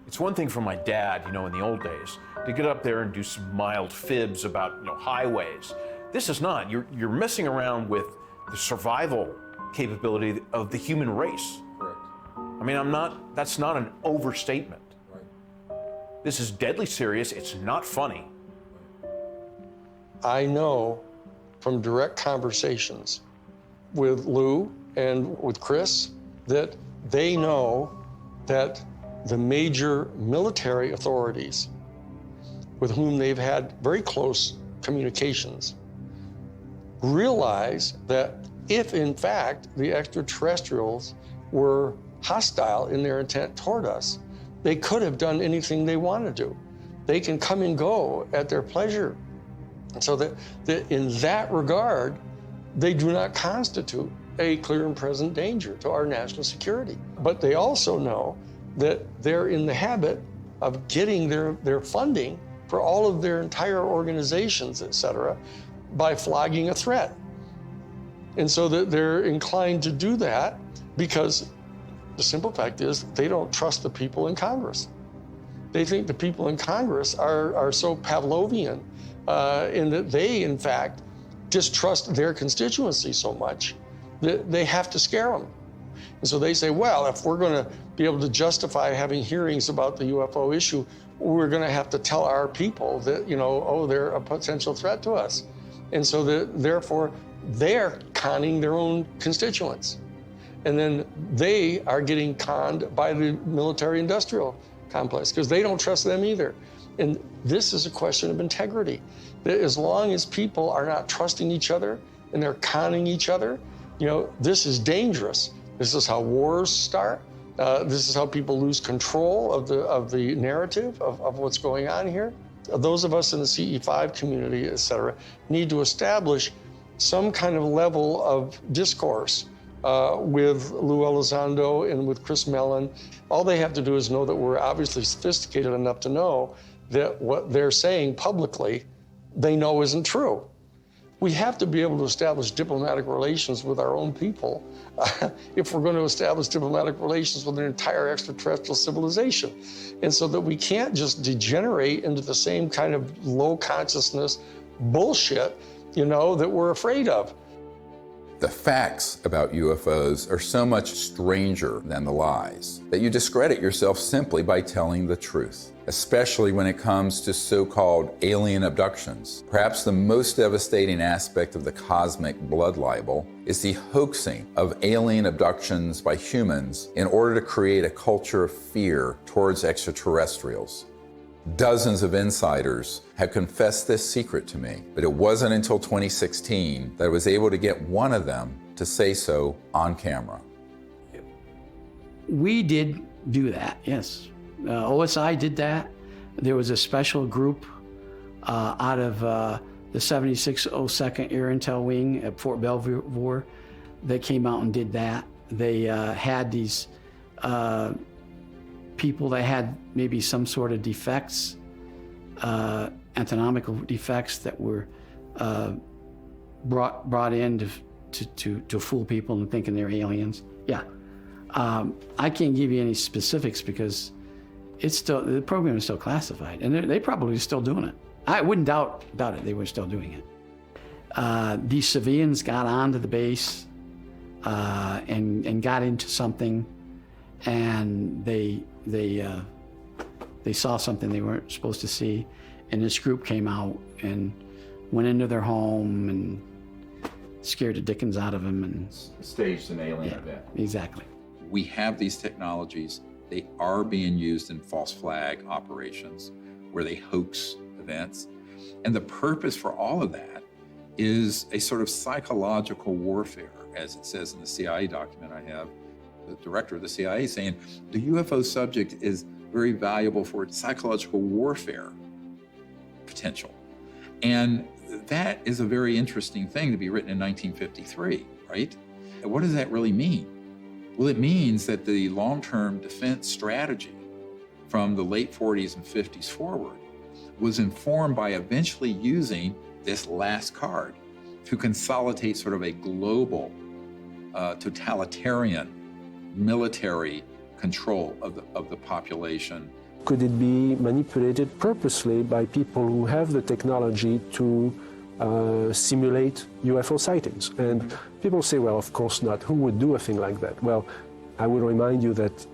It's one thing for my dad, you know, in the old days, to get up there and do some mild fibs about, you know, highways. This is not. You're messing around with the survival capability of the human race. Correct. I mean, that's not an overstatement. Right. This is deadly serious. It's not funny. I know from direct conversations with Lou and with Chris that they know that the major military authorities with whom they've had very close communications realize that if in fact the extraterrestrials were hostile in their intent toward us, they could have done anything they want to do. They can come and go at their pleasure. And so that in that regard, they do not constitute a clear and present danger to our national security. But they also know that they're in the habit of getting their funding for all of their entire organizations, et cetera, by flogging a threat. And so that they're inclined to do that because the simple fact is they don't trust the people in Congress. They think the people in Congress are so Pavlovian in that they, in fact, distrust their constituency so much that they have to scare them. And so they say, well, if we're going to be able to justify having hearings about the UFO issue, we're going to have to tell our people that, you know, oh, they're a potential threat to us. And so therefore, they're conning their own constituents. And then they are getting conned by the military-industrial complex because they don't trust them either. And this is a question of integrity. That as long as people are not trusting each other and they're conning each other, you know, this is dangerous. This is how wars start. This is how people lose control of the narrative of what's going on here. Those of us in the CE5 community, et cetera, need to establish some kind of level of discourse with Lou Elizondo and with Chris Mellon. All they have to do is know that we're obviously sophisticated enough to know that what they're saying publicly, they know isn't true. We have to be able to establish diplomatic relations with our own people if we're going to establish diplomatic relations with an entire extraterrestrial civilization. And so that we can't just degenerate into the same kind of low consciousness bullshit, you know, that we're afraid of. The facts about UFOs are so much stranger than the lies that you discredit yourself simply by telling the truth, especially when it comes to so-called alien abductions. Perhaps the most devastating aspect of the cosmic blood libel is the hoaxing of alien abductions by humans in order to create a culture of fear towards extraterrestrials. Dozens of insiders have confessed this secret to me, but it wasn't until 2016 that I was able to get one of them to say so on camera. We did do that, yes. OSI did that. There was a special group out of the 7602nd Air Intel Wing at Fort Belvoir that came out and did that. They had these people that had maybe some sort of defects, anatomical defects that were brought in to fool people into thinking they're aliens. Yeah, I can't give you any specifics because it's still, the program is still classified, and they probably still doing it. I wouldn't doubt it. They were still doing it. These civilians got onto the base and got into something, and they saw something they weren't supposed to see, and this group came out and went into their home and scared the dickens out of them and staged an alien event. Exactly. We have these technologies. They are being used in false flag operations where they hoax events. And the purpose for all of that is a sort of psychological warfare, as it says in the CIA document I have, the director of the CIA saying the UFO subject is very valuable for its psychological warfare potential. And that is a very interesting thing to be written in 1953, right? And what does that really mean? Well, it means that the long-term defense strategy from the late 40s and 50s forward was informed by eventually using this last card to consolidate sort of a global, totalitarian military control of the population. Could it be manipulated purposely by people who have the technology to simulate UFO sightings? And people say, well, of course not. Who would do a thing like that? Well, I would remind you that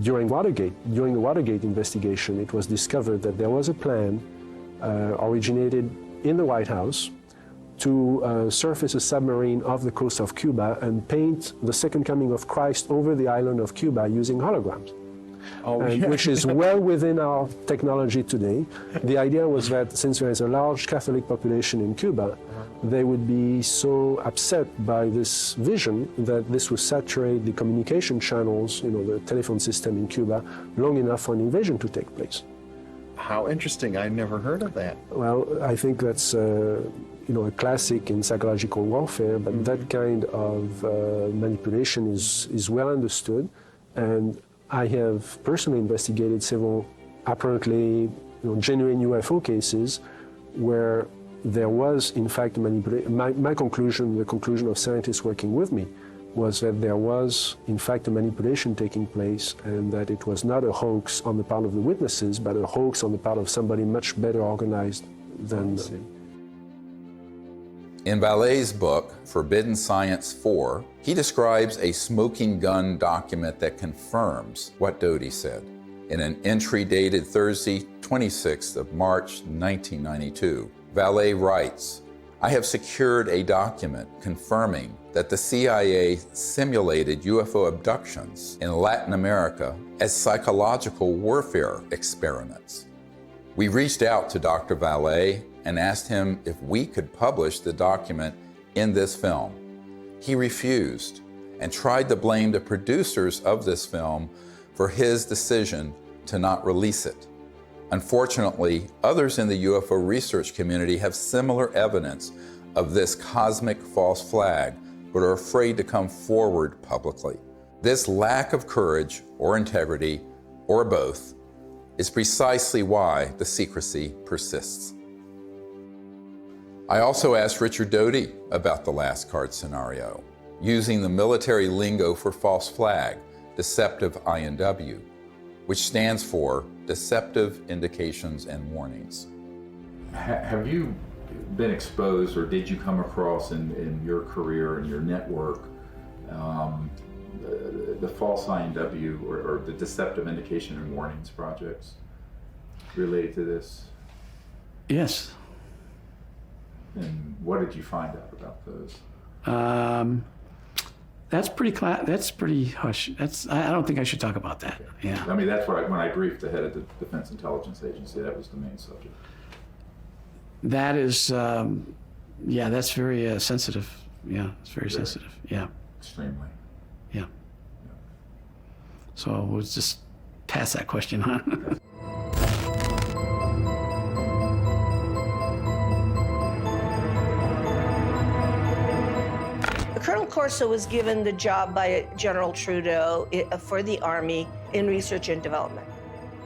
during the Watergate investigation, it was discovered that there was a plan originated in the White House to surface a submarine off the coast of Cuba and paint the second coming of Christ over the island of Cuba using holograms. Which is well within our technology today. The idea was that since there is a large Catholic population in Cuba, they would be so upset by this vision that this would saturate the communication channels, the telephone system in Cuba, long enough for an invasion to take place. How interesting. I never heard of that. Well, I think that's a classic in psychological warfare, but that kind of manipulation is well understood. And I have personally investigated several apparently genuine UFO cases where there was, in fact, manipulation. My conclusion, the conclusion of scientists working with me, was that there was, in fact, a manipulation taking place and that it was not a hoax on the part of the witnesses, but a hoax on the part of somebody much better organized than them. In Vallee's book, Forbidden Science 4, he describes a smoking gun document that confirms what Doty said. In an entry dated Thursday, 26th of March, 1992, Vallee writes, "I have secured a document confirming that the CIA simulated UFO abductions in Latin America as psychological warfare experiments. We reached out to Dr. Vallee and asked him if we could publish the document in this film. He refused and tried to blame the producers of this film for his decision to not release it. Unfortunately, others in the UFO research community have similar evidence of this cosmic false flag, but are afraid to come forward publicly. This lack of courage or integrity, or both, is precisely why the secrecy persists." I also asked Richard Doty about the last card scenario, using the military lingo for false flag, deceptive INW, which stands for Deceptive Indications and Warnings. Have you been exposed, or did you come across in your career and your network the false INW or the Deceptive Indication and Warnings projects related to this? Yes. And what did you find out about those? That's pretty hush. I don't think I should talk about that. Yeah. I mean, that's what when I briefed the head of the Defense Intelligence Agency, that was the main subject. That is, that's very sensitive. Yeah, it's very sensitive. Yeah. Extremely. Yeah. So we'll just pass that question on. Colonel Corso was given the job by General Trudeau for the Army in research and development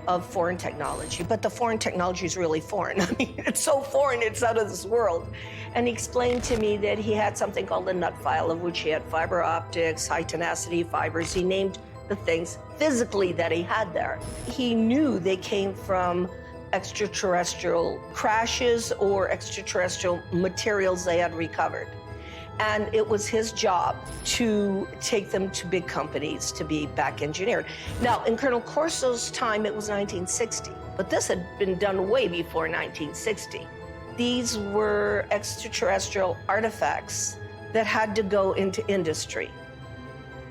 of foreign technology. But the foreign technology is really foreign. I mean, it's so foreign, it's out of this world. And he explained to me that he had something called a nut file, of which he had fiber optics, high tenacity fibers. He named the things physically that he had there. He knew they came from extraterrestrial crashes or extraterrestrial materials they had recovered. And it was his job to take them to big companies to be back engineered. Now, in Colonel Corso's time, it was 1960, but this had been done way before 1960. These were extraterrestrial artifacts that had to go into industry.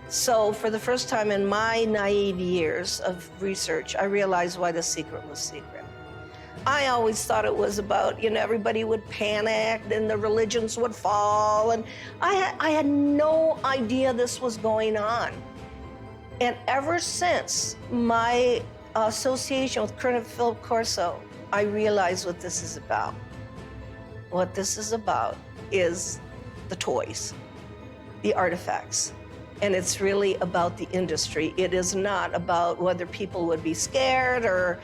So for the first time in my naive years of research, I realized why the secret was secret. I always thought it was about, everybody would panic, then the religions would fall, and I had no idea this was going on. And ever since my association with Colonel Philip Corso, I realized what this is about. What this is about is the toys, the artifacts. And it's really about the industry. It is not about whether people would be scared or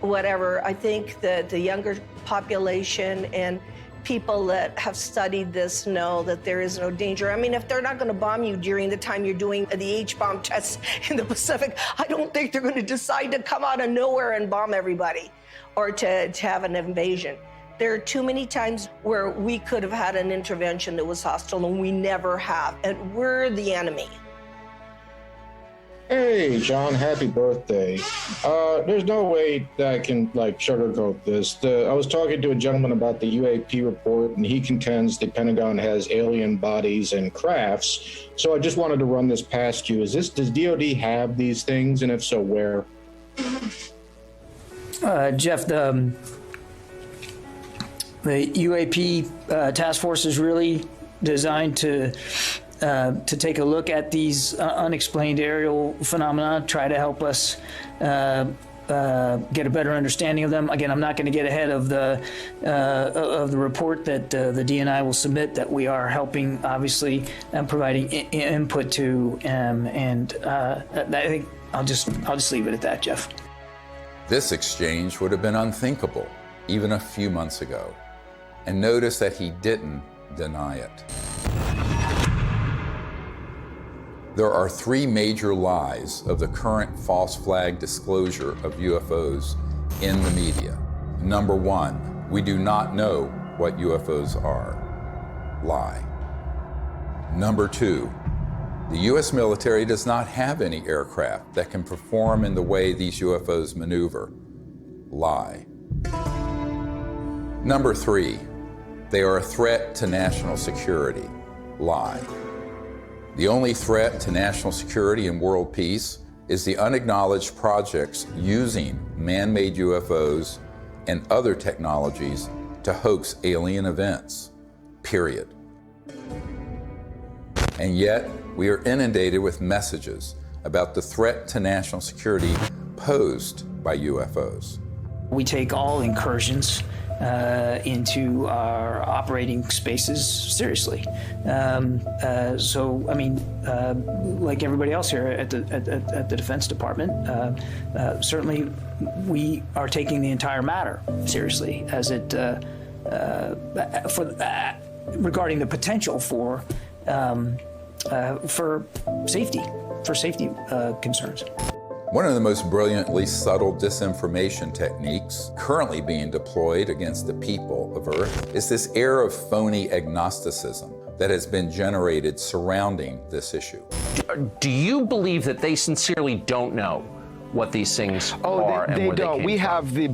whatever. I think that the younger population and people that have studied this know that there is no danger. I mean, if they're not going to bomb you during the time you're doing the H-bomb tests in the Pacific, I don't think they're going to decide to come out of nowhere and bomb everybody or to have an invasion. There are too many times where we could have had an intervention that was hostile, and we never have, and we're the enemy. Hey, John, happy birthday. There's no way that I can, sugarcoat this. I was talking to a gentleman about the UAP report, and he contends the Pentagon has alien bodies and crafts. So I just wanted to run this past you. Does DOD have these things, and if so, where? Jeff, the UAP task force is really designed to take a look at these unexplained aerial phenomena, try to help us get a better understanding of them. Again, I'm not going to get ahead of the report that the DNI will submit, that we are helping, obviously, providing input to, and I think I'll just leave it at that, Jeff. This exchange would have been unthinkable even a few months ago. And notice that he didn't deny it. There are three major lies of the current false flag disclosure of UFOs in the media. Number one, we do not know what UFOs are. Lie. Number two, the U.S. military does not have any aircraft that can perform in the way these UFOs maneuver. Lie. Number three, they are a threat to national security. Lie. The only threat to national security and world peace is the unacknowledged projects using man-made UFOs and other technologies to hoax alien events, period. And yet, we are inundated with messages about the threat to national security posed by UFOs. We take all incursions into our operating spaces seriously. So, I mean, like everybody else here at the Defense Department, certainly we are taking the entire matter seriously as it regarding the potential for safety concerns. One of the most brilliantly subtle disinformation techniques currently being deployed against the people of Earth is this air of phony agnosticism that has been generated surrounding this issue. Do you believe that they sincerely don't know what these things are and where they don't? We have the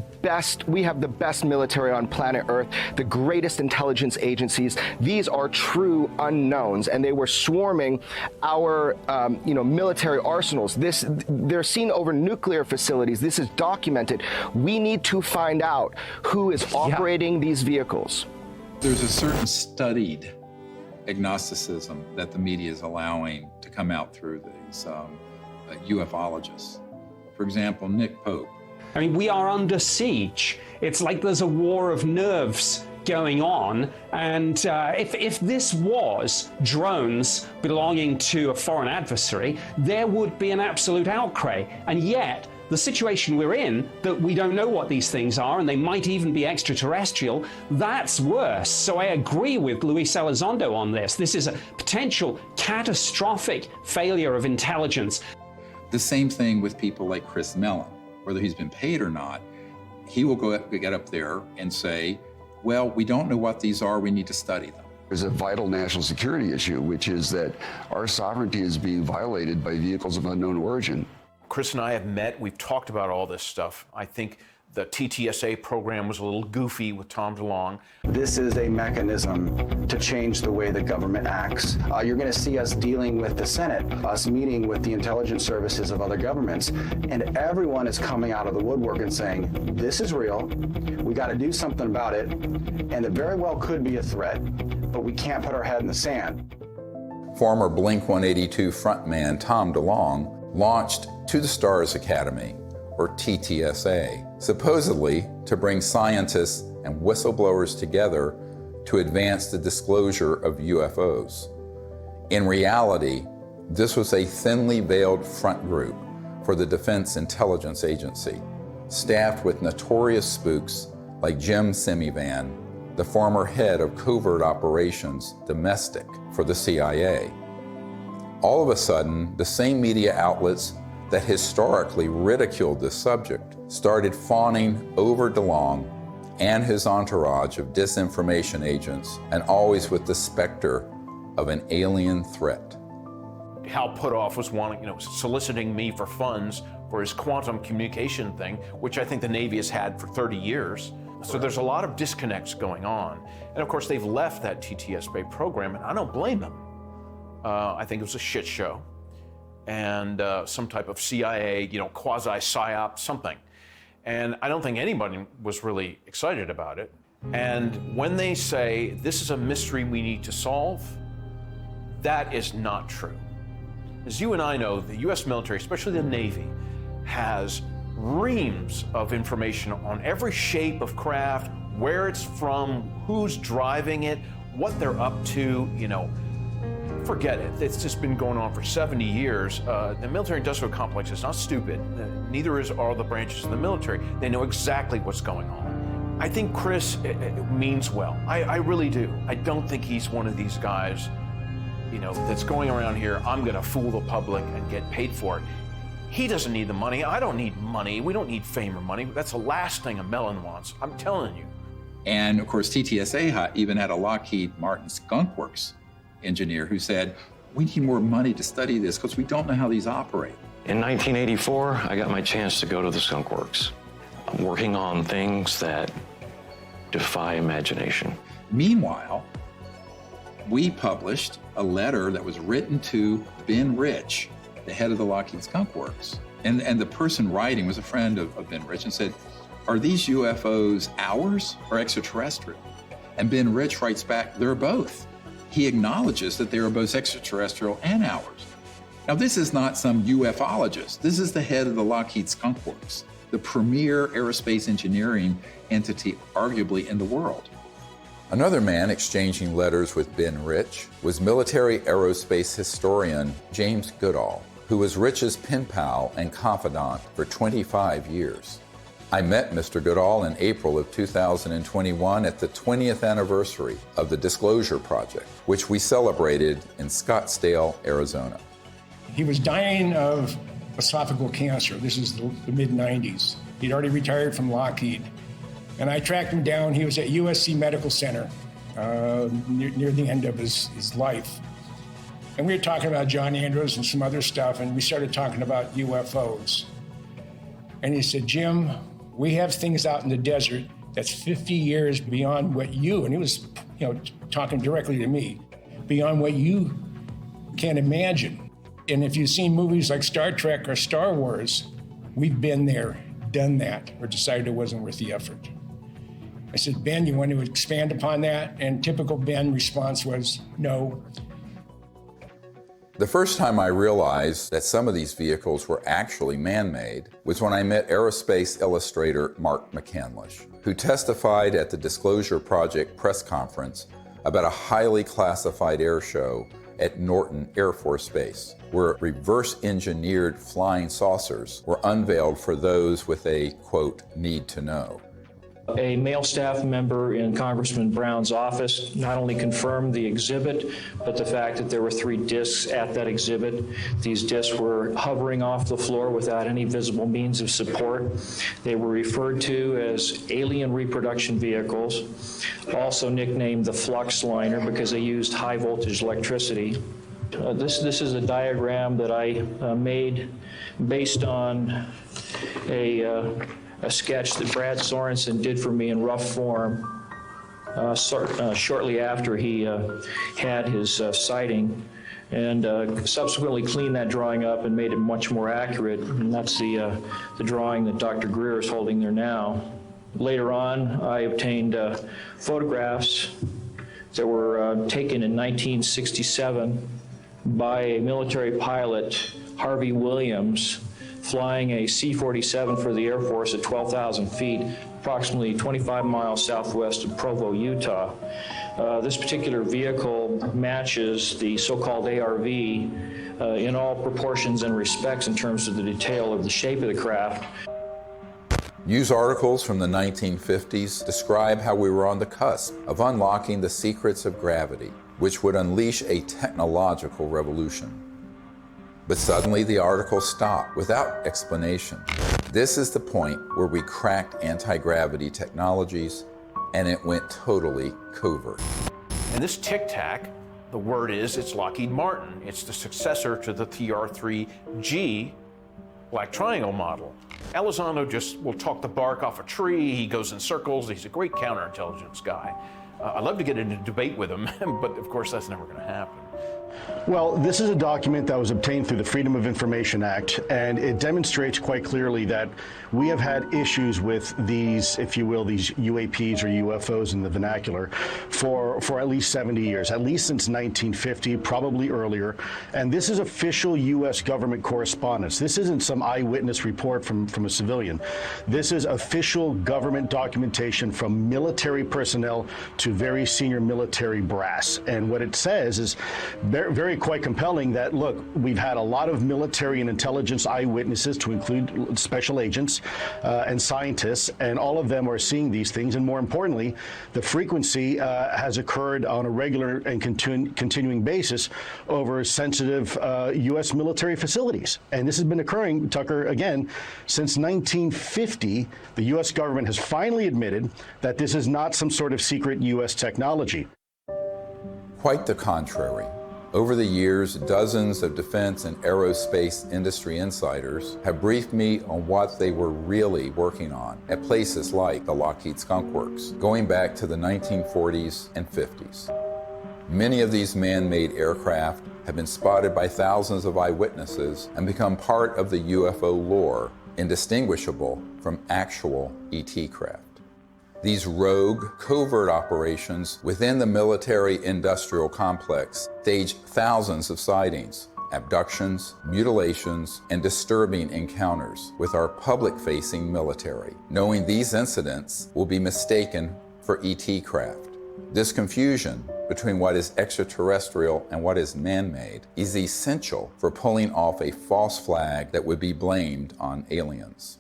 best military on planet Earth, the greatest intelligence agencies. These are true unknowns, and they were swarming our military arsenals. They're seen over nuclear facilities. This is documented. We need to find out who is operating these vehicles. There's a certain studied agnosticism that the media is allowing to come out through these ufologists. For example, Nick Pope. I mean, we are under siege. It's like there's a war of nerves going on. And if this was drones belonging to a foreign adversary, there would be an absolute outcry. And yet, the situation we're in, that we don't know what these things are, and they might even be extraterrestrial, that's worse. So I agree with Luis Elizondo on this. This is a potential catastrophic failure of intelligence. The same thing with people like Chris Mellon, whether he's been paid or not. he will get up there and say, well, we don't know what these are, we need to study them. There's a vital national security issue, which is that our sovereignty is being violated by vehicles of unknown origin. Chris and I have met, we've talked about all this stuff. I think the TTSA program was a little goofy with Tom DeLonge. This is a mechanism to change the way the government acts. You're going to see us dealing with the Senate, us meeting with the intelligence services of other governments, and everyone is coming out of the woodwork and saying, this is real, we got to do something about it, and it very well could be a threat, but we can't put our head in the sand. Former Blink-182 frontman Tom DeLonge launched To the Stars Academy, or TTSA, supposedly to bring scientists and whistleblowers together to advance the disclosure of UFOs. In reality, this was a thinly veiled front group for the Defense Intelligence Agency, staffed with notorious spooks like Jim Semivan, the former head of covert operations domestic for the CIA. All of a sudden, the same media outlets that historically ridiculed this subject started fawning over DeLonge and his entourage of disinformation agents, and always with the specter of an alien threat. Hal Puthoff was soliciting me for funds for his quantum communication thing, which I think the Navy has had for 30 years. So there's a lot of disconnects going on. And of course, they've left that TTSA program, and I don't blame them. I think it was a shit show. And some type of CIA, quasi-psyop, something. And I don't think anybody was really excited about it. And when they say, this is a mystery we need to solve, that is not true. As you and I know, the US military, especially the Navy, has reams of information on every shape of craft, where it's from, who's driving it, what they're up to, Forget it. It's just been going on for 70 years. The military-industrial complex is not stupid. Neither are the branches of the military. They know exactly what's going on. I think Chris means well. I really do. I don't think he's one of these guys, that's going around here, I'm going to fool the public and get paid for it. He doesn't need the money. I don't need money. We don't need fame or money. That's the last thing a melon wants. I'm telling you. And of course, TTSA even had a Lockheed Martin Skunk Works engineer who said, we need more money to study this because we don't know how these operate. In 1984, I got my chance to go to the Skunk Works. I'm working on things that defy imagination. Meanwhile, we published a letter that was written to Ben Rich, the head of the Lockheed Skunk Works. And the person writing was a friend of Ben Rich and said, are these UFOs ours or extraterrestrial? And Ben Rich writes back, they're both. He acknowledges that they are both extraterrestrial and ours. Now, this is not some ufologist. This is the head of the Lockheed Skunk Works, the premier aerospace engineering entity arguably in the world. Another man exchanging letters with Ben Rich was military aerospace historian James Goodall, who was Rich's pen pal and confidant for 25 years. I met Mr. Goodall in April of 2021 at the 20th anniversary of the Disclosure Project, which we celebrated in Scottsdale, Arizona. He was dying of esophageal cancer. This is the mid-90s. He'd already retired from Lockheed. And I tracked him down. He was at USC Medical Center near the end of his life. And we were talking about John Andrews and some other stuff, and we started talking about UFOs. And he said, Jim, we have things out in the desert that's 50 years beyond what you, and he was talking directly to me, beyond what you can imagine. And if you've seen movies like Star Trek or Star Wars, we've been there, done that, or decided it wasn't worth the effort. I said, Ben, you want to expand upon that? And typical Ben response was, no. The first time I realized that some of these vehicles were actually man-made was when I met aerospace illustrator Mark McCandlish, who testified at the Disclosure Project press conference about a highly classified air show at Norton Air Force Base, where reverse-engineered flying saucers were unveiled for those with a, quote, need to know. A male staff member in Congressman Brown's office not only confirmed the exhibit, but the fact that there were 3 discs at that exhibit. These discs were hovering off the floor without any visible means of support. They were referred to as alien reproduction vehicles, also nicknamed the flux liner because they used high voltage electricity. This is a diagram that I made based on a sketch that Brad Sorensen did for me in rough form shortly after he had his sighting, and subsequently cleaned that drawing up and made it much more accurate. And that's the drawing that Dr. Greer is holding there now. Later on, I obtained photographs that were taken in 1967 by a military pilot, Harvey Williams, flying a C-47 for the Air Force at 12,000 feet, approximately 25 miles southwest of Provo, Utah. This particular vehicle matches the so-called ARV in all proportions and respects in terms of the detail of the shape of the craft. News articles from the 1950s describe how we were on the cusp of unlocking the secrets of gravity, which would unleash a technological revolution. But suddenly the article stopped without explanation. This is the point where we cracked anti-gravity technologies and it went totally covert. And this Tic Tac, the word is, it's Lockheed Martin. It's the successor to the TR-3G Black Triangle model. Elizondo just will talk the bark off a tree. He goes in circles. He's a great counterintelligence guy. I'd love to get into a debate with him, but of course that's never going to happen. Well, this is a document that was obtained through the Freedom of Information Act, and it demonstrates quite clearly that we have had issues with these, if you will, these UAPs or UFOs in the vernacular for at least 70 years, at least since 1950, probably earlier. And this is official U.S. government correspondence. This isn't some eyewitness report from a civilian. This is official government documentation from military personnel to very senior military brass. And what it says is very quite compelling that, look, we've had a lot of military and intelligence eyewitnesses, to include special agents and scientists, and all of them are seeing these things. And more importantly, the frequency has occurred on a regular and continuing basis over sensitive U.S. military facilities. And this has been occurring, Tucker, again, since 1950. The U.S. government has finally admitted that this is not some sort of secret U.S. technology. Quite the contrary. Over the years, dozens of defense and aerospace industry insiders have briefed me on what they were really working on at places like the Lockheed Skunk Works, going back to the 1940s and 50s. Many of these man-made aircraft have been spotted by thousands of eyewitnesses and become part of the UFO lore, indistinguishable from actual ET craft. These rogue, covert operations within the military-industrial complex stage thousands of sightings, abductions, mutilations, and disturbing encounters with our public-facing military, knowing these incidents will be mistaken for ET craft. This confusion between what is extraterrestrial and what is man-made is essential for pulling off a false flag that would be blamed on aliens.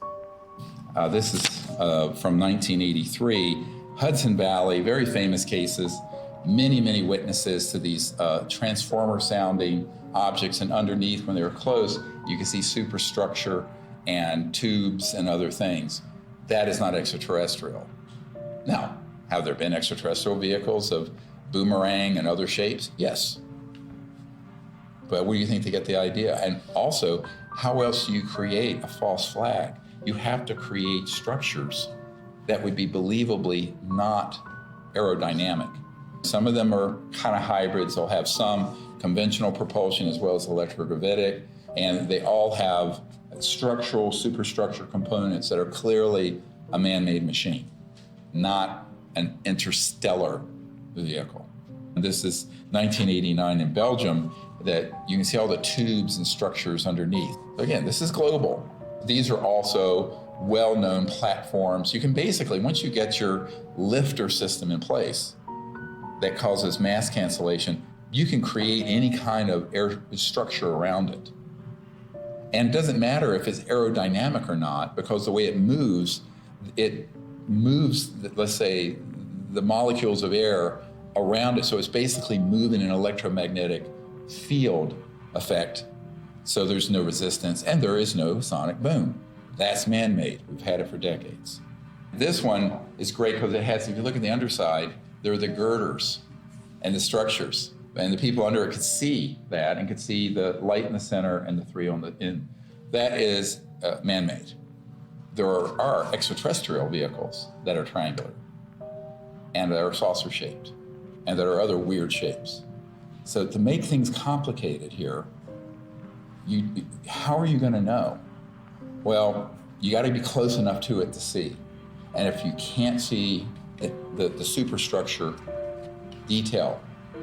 This is from 1983, Hudson Valley, very famous cases, many witnesses to these transformer-sounding objects, and underneath, when they were close, you can see superstructure and tubes and other things. That is not extraterrestrial. Now, have there been extraterrestrial vehicles of boomerang and other shapes? Yes. But where do you think they get the idea? And also, how else do you create a false flag? You have to create structures that would be believably not aerodynamic. Some of them are kind of hybrids. They'll have some conventional propulsion as well as electrogravitic, and they all have structural, superstructure components that are clearly a man-made machine, not an interstellar vehicle. This is 1989 in Belgium, that you can see all the tubes and structures underneath. Again, this is global. These are also well-known platforms. You can basically, once you get your lifter system in place that causes mass cancellation, you can create any kind of air structure around it. And it doesn't matter if it's aerodynamic or not, because the way it moves, it moves, let's say, the molecules of air around it. So it's basically moving an electromagnetic field effect. So there's no resistance and there is no sonic boom. That's man-made. We've had it for decades. This one is great because it has, if you look at the underside, there are the girders and the structures. And the people under it could see that and could see the light in the center and the three on the end. That is man-made. There are extraterrestrial vehicles that are triangular and that are saucer-shaped and that are other weird shapes. So to make things complicated here, how are you going to know? Well, you got to be close enough to it to see. And if you can't see the superstructure detail,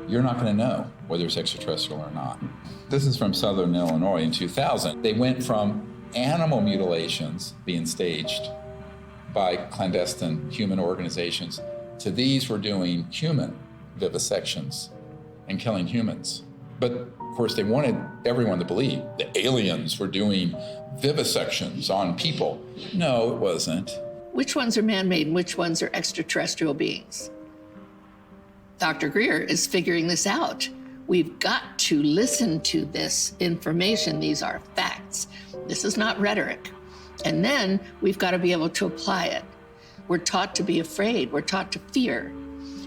you're not going to know whether it's extraterrestrial or not. This is from Southern Illinois in 2000. They went from animal mutilations being staged by clandestine human organizations to these were doing human vivisections and killing humans. But of course, they wanted everyone to believe the aliens were doing vivisections on people. No, it wasn't. Which ones are man-made and which ones are extraterrestrial beings? Dr. Greer is figuring this out. We've got to listen to this information. These are facts. This is not rhetoric. And then we've got to be able to apply it. We're taught to be afraid. We're taught to fear.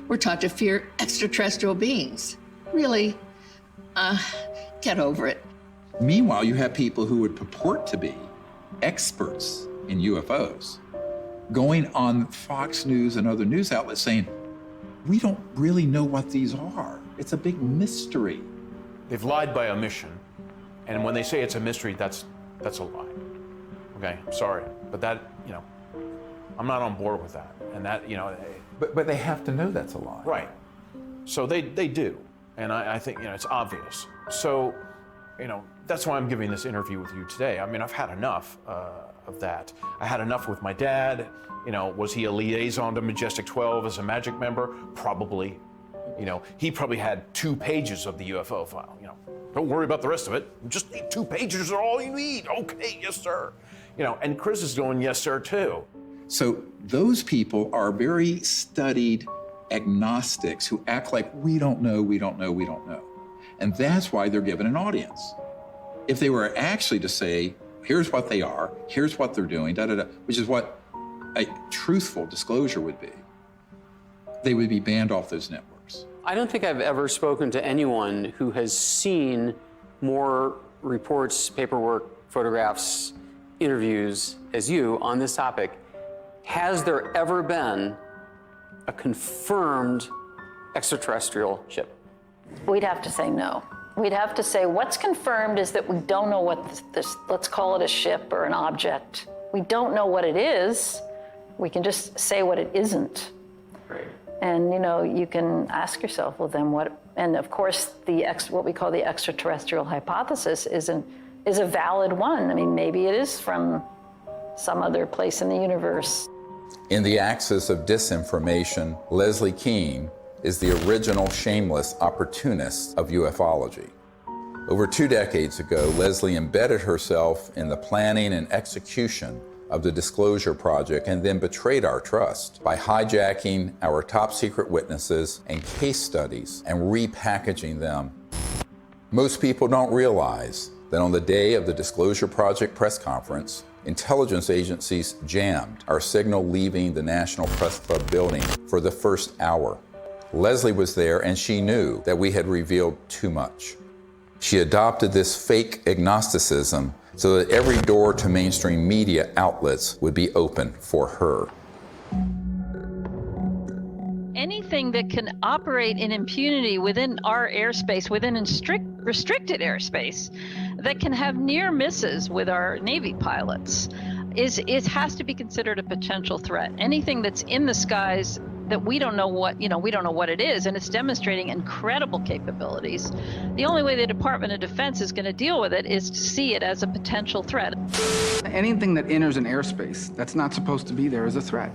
We're taught to fear extraterrestrial beings. Really? Get over it. Meanwhile, you have people who would purport to be experts in UFOs going on Fox News and other news outlets saying, we don't really know what these are. It's a big mystery. They've lied by omission. And when they say it's a mystery, that's a lie. Okay, I'm sorry. But that, I'm not on board with that. And that, But they have to know that's a lie. Right. So they do. And I think, it's obvious. So, that's why I'm giving this interview with you today. I mean, I've had enough of that. I had enough with my dad. Was he a liaison to Majestic 12 as a magic member? Probably. He probably had 2 pages of the UFO file. Don't worry about the rest of it. Just 2 pages are all you need. Okay, yes, sir. And Chris is going, yes, sir, too. So those people are very studied agnostics who act like we don't know, we don't know, we don't know. And that's why they're given an audience. If they were actually to say, here's what they are, here's what they're doing, which is what a truthful disclosure would be, they would be banned off those networks. I don't think I've ever spoken to anyone who has seen more reports, paperwork, photographs, interviews as you on this topic. Has there ever been a confirmed extraterrestrial ship? We'd have to say no. We'd have to say what's confirmed is that we don't know what this, let's call it a ship or an object. We don't know what it is. We can just say what it isn't. Right. And you can ask yourself, well then what, and of course what we call the extraterrestrial hypothesis is a valid one. I mean, maybe it is from some other place in the universe. In the axis of disinformation, Leslie Kean is the original shameless opportunist of ufology. Over 2 decades ago, Leslie embedded herself in the planning and execution of the Disclosure Project and then betrayed our trust by hijacking our top secret witnesses and case studies and repackaging them. Most people don't realize that on the day of the Disclosure Project press conference, intelligence agencies jammed our signal leaving the National Press Club building for the first hour. Leslie was there and she knew that we had revealed too much. She adopted this fake agnosticism so that every door to mainstream media outlets would be open for her. Anything that can operate in impunity within our airspace, within restricted airspace, that can have near misses with our Navy pilots, it has to be considered a potential threat. Anything that's in the skies that we don't know what it is, and it's demonstrating incredible capabilities. The only way the Department of Defense is going to deal with it is to see it as a potential threat. Anything that enters an airspace that's not supposed to be there is a threat.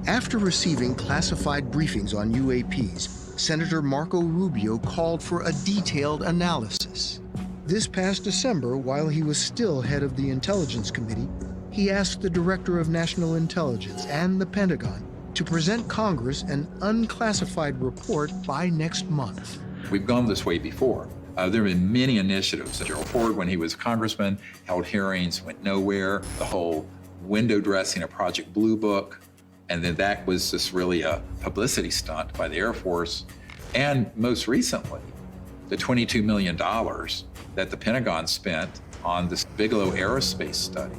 After receiving classified briefings on UAPs, Senator Marco Rubio called for a detailed analysis. This past December, while he was still head of the Intelligence Committee, he asked the Director of National Intelligence and the Pentagon to present Congress an unclassified report by next month. We've gone this way before. There have been many initiatives. Gerald Ford, when he was congressman, held hearings, went nowhere. The whole window dressing of Project Blue Book, and then that was just really a publicity stunt by the Air Force. And most recently, the $22 million that the Pentagon spent on this Bigelow aerospace study.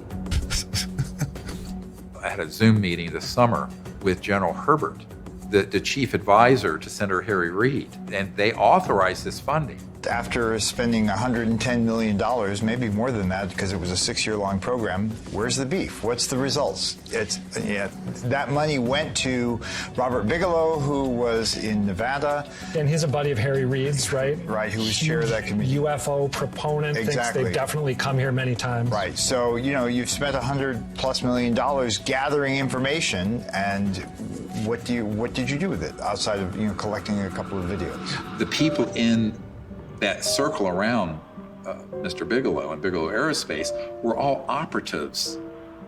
I had a Zoom meeting this summer with General Herbert, the chief advisor to Senator Harry Reid, and they authorized this funding. After spending $110 million, maybe more than that, because it was a 6-year-long program, where's the beef? What's the results? That money went to Robert Bigelow, who was in Nevada. And he's a buddy of Harry Reid's, right? Right, who was chair of that committee. UFO proponent, exactly. Thinks they've definitely come here many times. Right, so, you've spent $100+ million gathering information, and what did you do with it, outside of, collecting a couple of videos? The people in that circle around Mr. Bigelow and Bigelow Aerospace were all operatives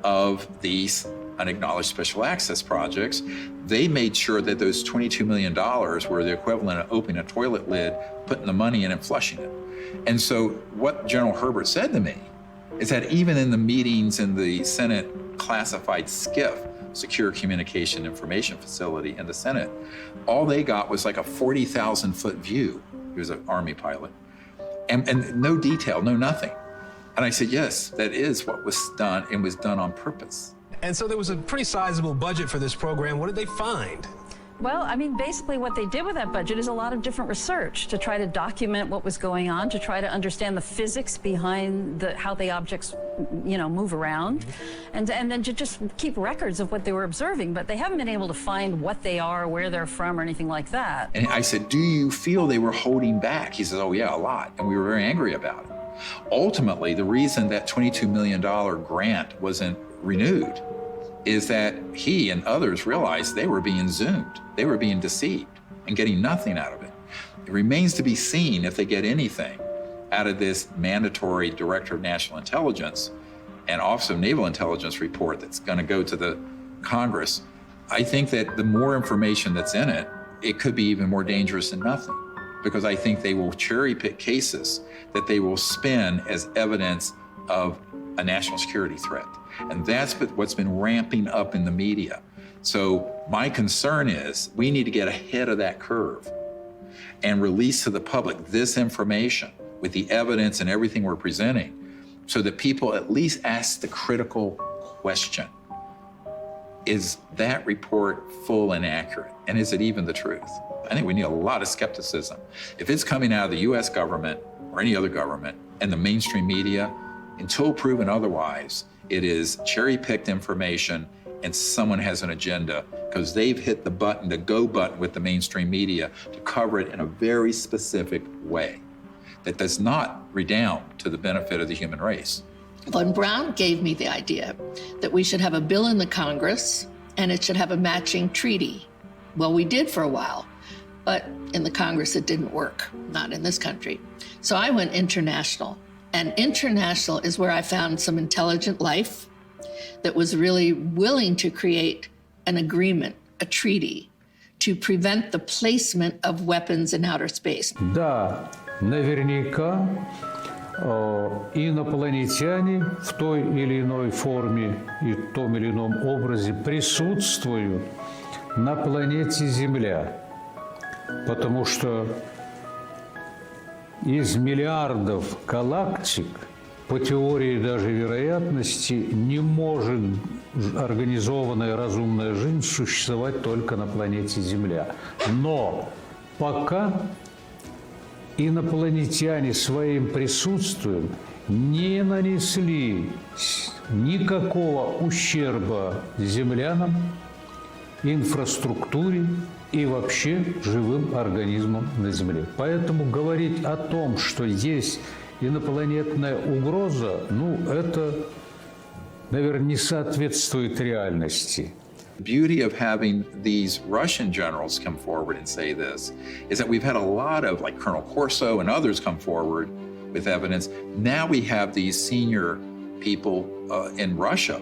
of these unacknowledged special access projects. They made sure that those $22 million were the equivalent of opening a toilet lid, putting the money in and flushing it. And so what General Herbert said to me is that even in the meetings in the Senate classified SCIF, Secure Communication Information Facility in the Senate, all they got was like a 40,000-foot view. He was an Army pilot. And no detail, no nothing. And I said, yes, that is what was done, and was done on purpose. And so there was a pretty sizable budget for this program. What did they find? Well, I mean, basically what they did with that budget is a lot of different research to try to document what was going on, to try to understand the physics behind how the objects, move around, and then to just keep records of what they were observing. But they haven't been able to find what they are, where they're from, or anything like that. And I said, do you feel they were holding back? He says, oh yeah, a lot. And we were very angry about it. Ultimately, the reason that $22 million grant wasn't renewed is that he and others realized they were being zoomed. They were being deceived and getting nothing out of it. It remains to be seen if they get anything out of this mandatory Director of National Intelligence and Office of Naval Intelligence report that's going to go to the Congress. I think that the more information that's in it, it could be even more dangerous than nothing, because I think they will cherry pick cases that they will spin as evidence of a national security threat. And that's what's been ramping up in the media. So my concern is we need to get ahead of that curve and release to the public this information with the evidence and everything we're presenting, so that people at least ask the critical question: is that report full and accurate? And is it even the truth? I think we need a lot of skepticism. If it's coming out of the US government or any other government and the mainstream media, until proven otherwise, it is cherry-picked information and someone has an agenda, because they've hit the button, the go button with the mainstream media to cover it in a very specific way that does not redound to the benefit of the human race. Von Braun gave me the idea that we should have a bill in the Congress and it should have a matching treaty. Well, we did for a while, but in the Congress it didn't work, not in this country. So I went international, and international is where I found some intelligent life that was really willing to create an agreement, a treaty, to prevent the placement of weapons in outer space. Да, наверняка инопланетяне в той или иной форме и том или ином образе присутствуют на планете Земля, потому что из миллиардов галактик, по теории даже вероятности, не может организованная разумная жизнь существовать только на планете Земля. Но пока инопланетяне своим присутствием не нанесли никакого ущерба землянам, инфраструктуре и вообще живым организмам на Земле. Поэтому говорить о том, что есть инопланетная угроза, это, наверное, не соответствует реальности. The beauty of having these Russian generals come forward and say this is that we've had a lot of, like Colonel Corso and others, come forward with evidence. Now we have these senior people in Russia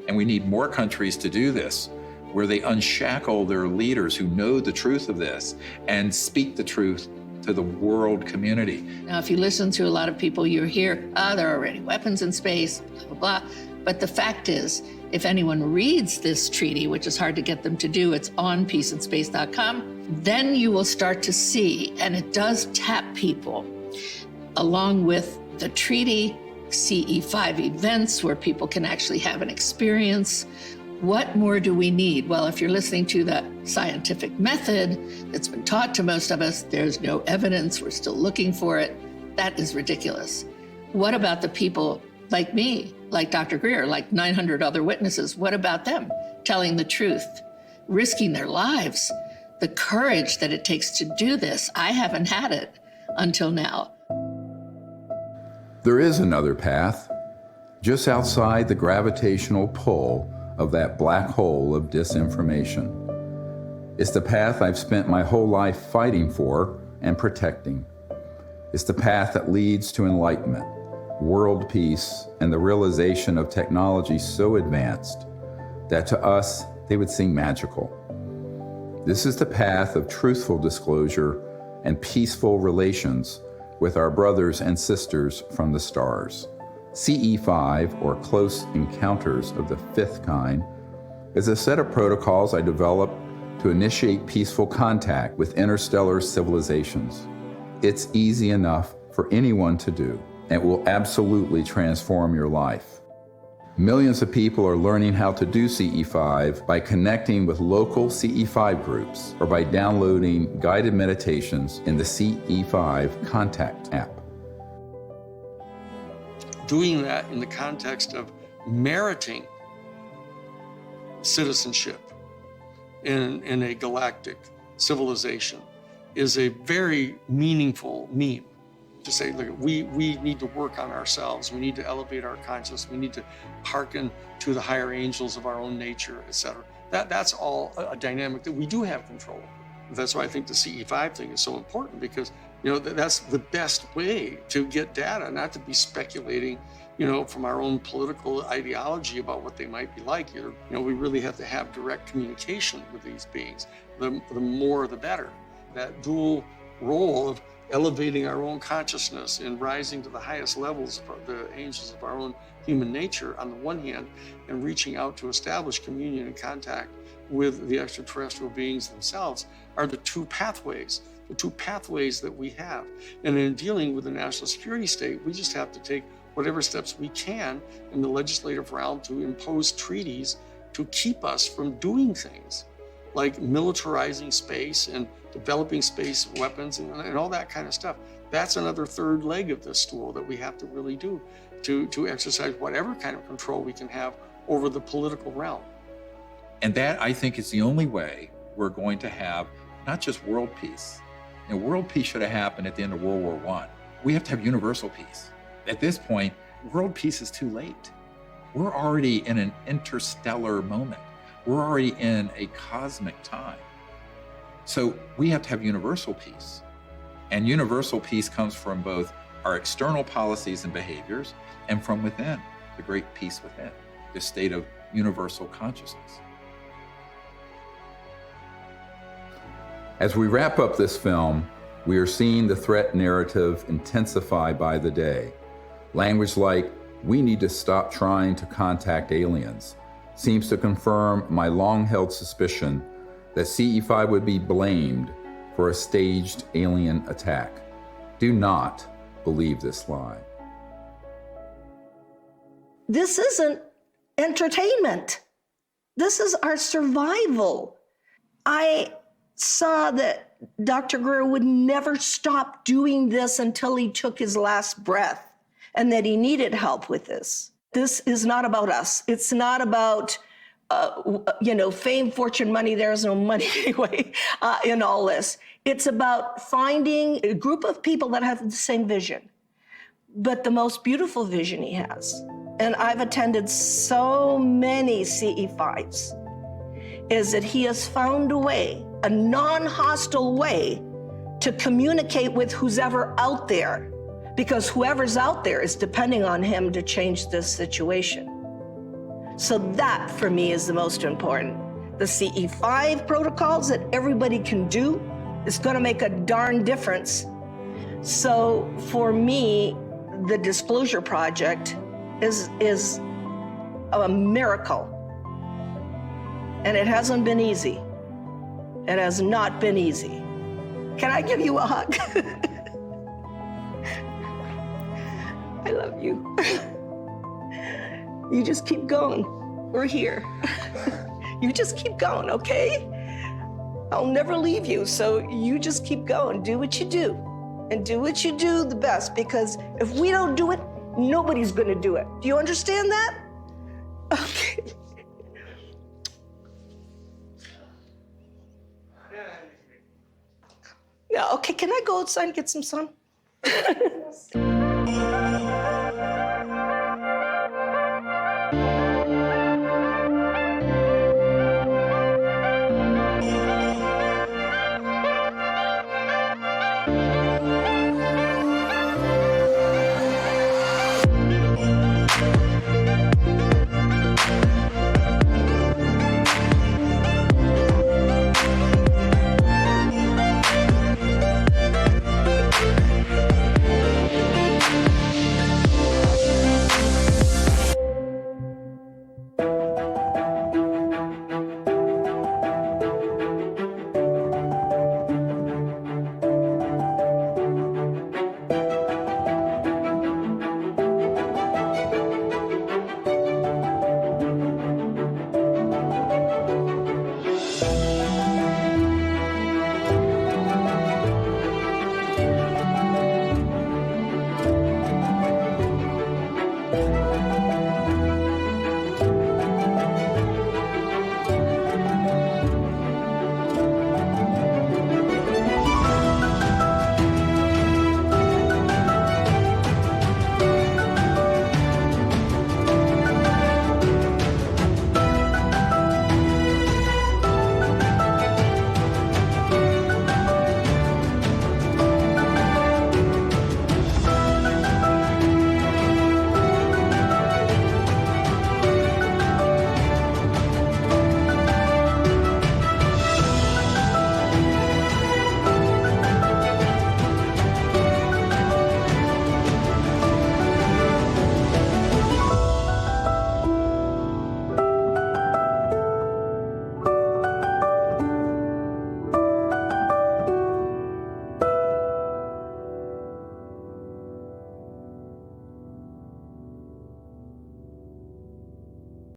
And we need more countries to do this, where they unshackle their leaders who know the truth of this and speak the truth to the world community. Now, if you listen to a lot of people, you hear, there are already weapons in space, blah, blah, blah. But the fact is, if anyone reads this treaty, which is hard to get them to do, it's on peaceandspace.com, then you will start to see, and it does tap people, along with the treaty, CE5 events where people can actually have an experience. What more do we need? Well, if you're listening to the scientific method that's been taught to most of us, there's no evidence, we're still looking for it. That is ridiculous. What about the people like me, like Dr. Greer, like 900 other witnesses? What about them telling the truth, risking their lives? The courage that it takes to do this, I haven't had it until now. There is another path, just outside the gravitational pull of that black hole of disinformation. It's the path I've spent my whole life fighting for and protecting. It's the path that leads to enlightenment, world peace, and the realization of technology so advanced that to us, they would seem magical. This is the path of truthful disclosure and peaceful relations with our brothers and sisters from the stars. CE5, or Close Encounters of the Fifth Kind, is a set of protocols I developed to initiate peaceful contact with interstellar civilizations. It's easy enough for anyone to do, and it will absolutely transform your life. Millions of people are learning how to do CE5 by connecting with local CE5 groups or by downloading guided meditations in the CE5 Contact app. Doing that in the context of meriting citizenship in a galactic civilization is a very meaningful meme. To say, look, we need to work on ourselves. We need to elevate our consciousness. We need to hearken to the higher angels of our own nature, etc. That's all a dynamic that we do have control over. That's why I think the CE5 thing is so important, because that's the best way to get data, not to be speculating, from our own political ideology about what they might be like. We really have to have direct communication with these beings. The more, the better. That dual role of elevating our own consciousness and rising to the highest levels of the angels of our own human nature on the one hand, and reaching out to establish communion and contact with the extraterrestrial beings themselves are the two pathways that we have. And in dealing with the national security state, we just have to take whatever steps we can in the legislative realm to impose treaties to keep us from doing things like militarizing space and developing space weapons and all that kind of stuff. That's another third leg of this stool that we have to really do to exercise whatever kind of control we can have over the political realm. And that, I think, is the only way we're going to have not just world peace. World peace should have happened at the end of World War I. We have to have universal peace. At this point, world peace is too late. We're already in an interstellar moment. We're already in a cosmic time. So we have to have universal peace. And universal peace comes from both our external policies and behaviors and from within, the great peace within, the state of universal consciousness. As we wrap up this film, we are seeing the threat narrative intensify by the day. Language like, "We need to stop trying to contact aliens," seems to confirm my long-held suspicion that CE5 would be blamed for a staged alien attack. Do not believe this lie. This isn't entertainment. This is our survival. I saw that Dr. Greer would never stop doing this until he took his last breath, and that he needed help with this. This is not about us. It's not about, fame, fortune, money. There's no money anyway in all this. It's about finding a group of people that have the same vision, but the most beautiful vision he has. And I've attended so many CE5s, is that he has found a way, a non-hostile way, to communicate with who's ever out there, because whoever's out there is depending on him to change this situation. So that, for me, is the most important. The CE5 protocols that everybody can do is going to make a darn difference. So for me, the Disclosure Project is a miracle. And it hasn't been easy. It has not been easy. Can I give you a hug? I love you. You just keep going. We're here. You just keep going, okay? I'll never leave you, so you just keep going. Do what you do. And do what you do the best, because if we don't do it, nobody's gonna do it. Do you understand that? Okay. Yeah, okay, can I go outside and get some sun?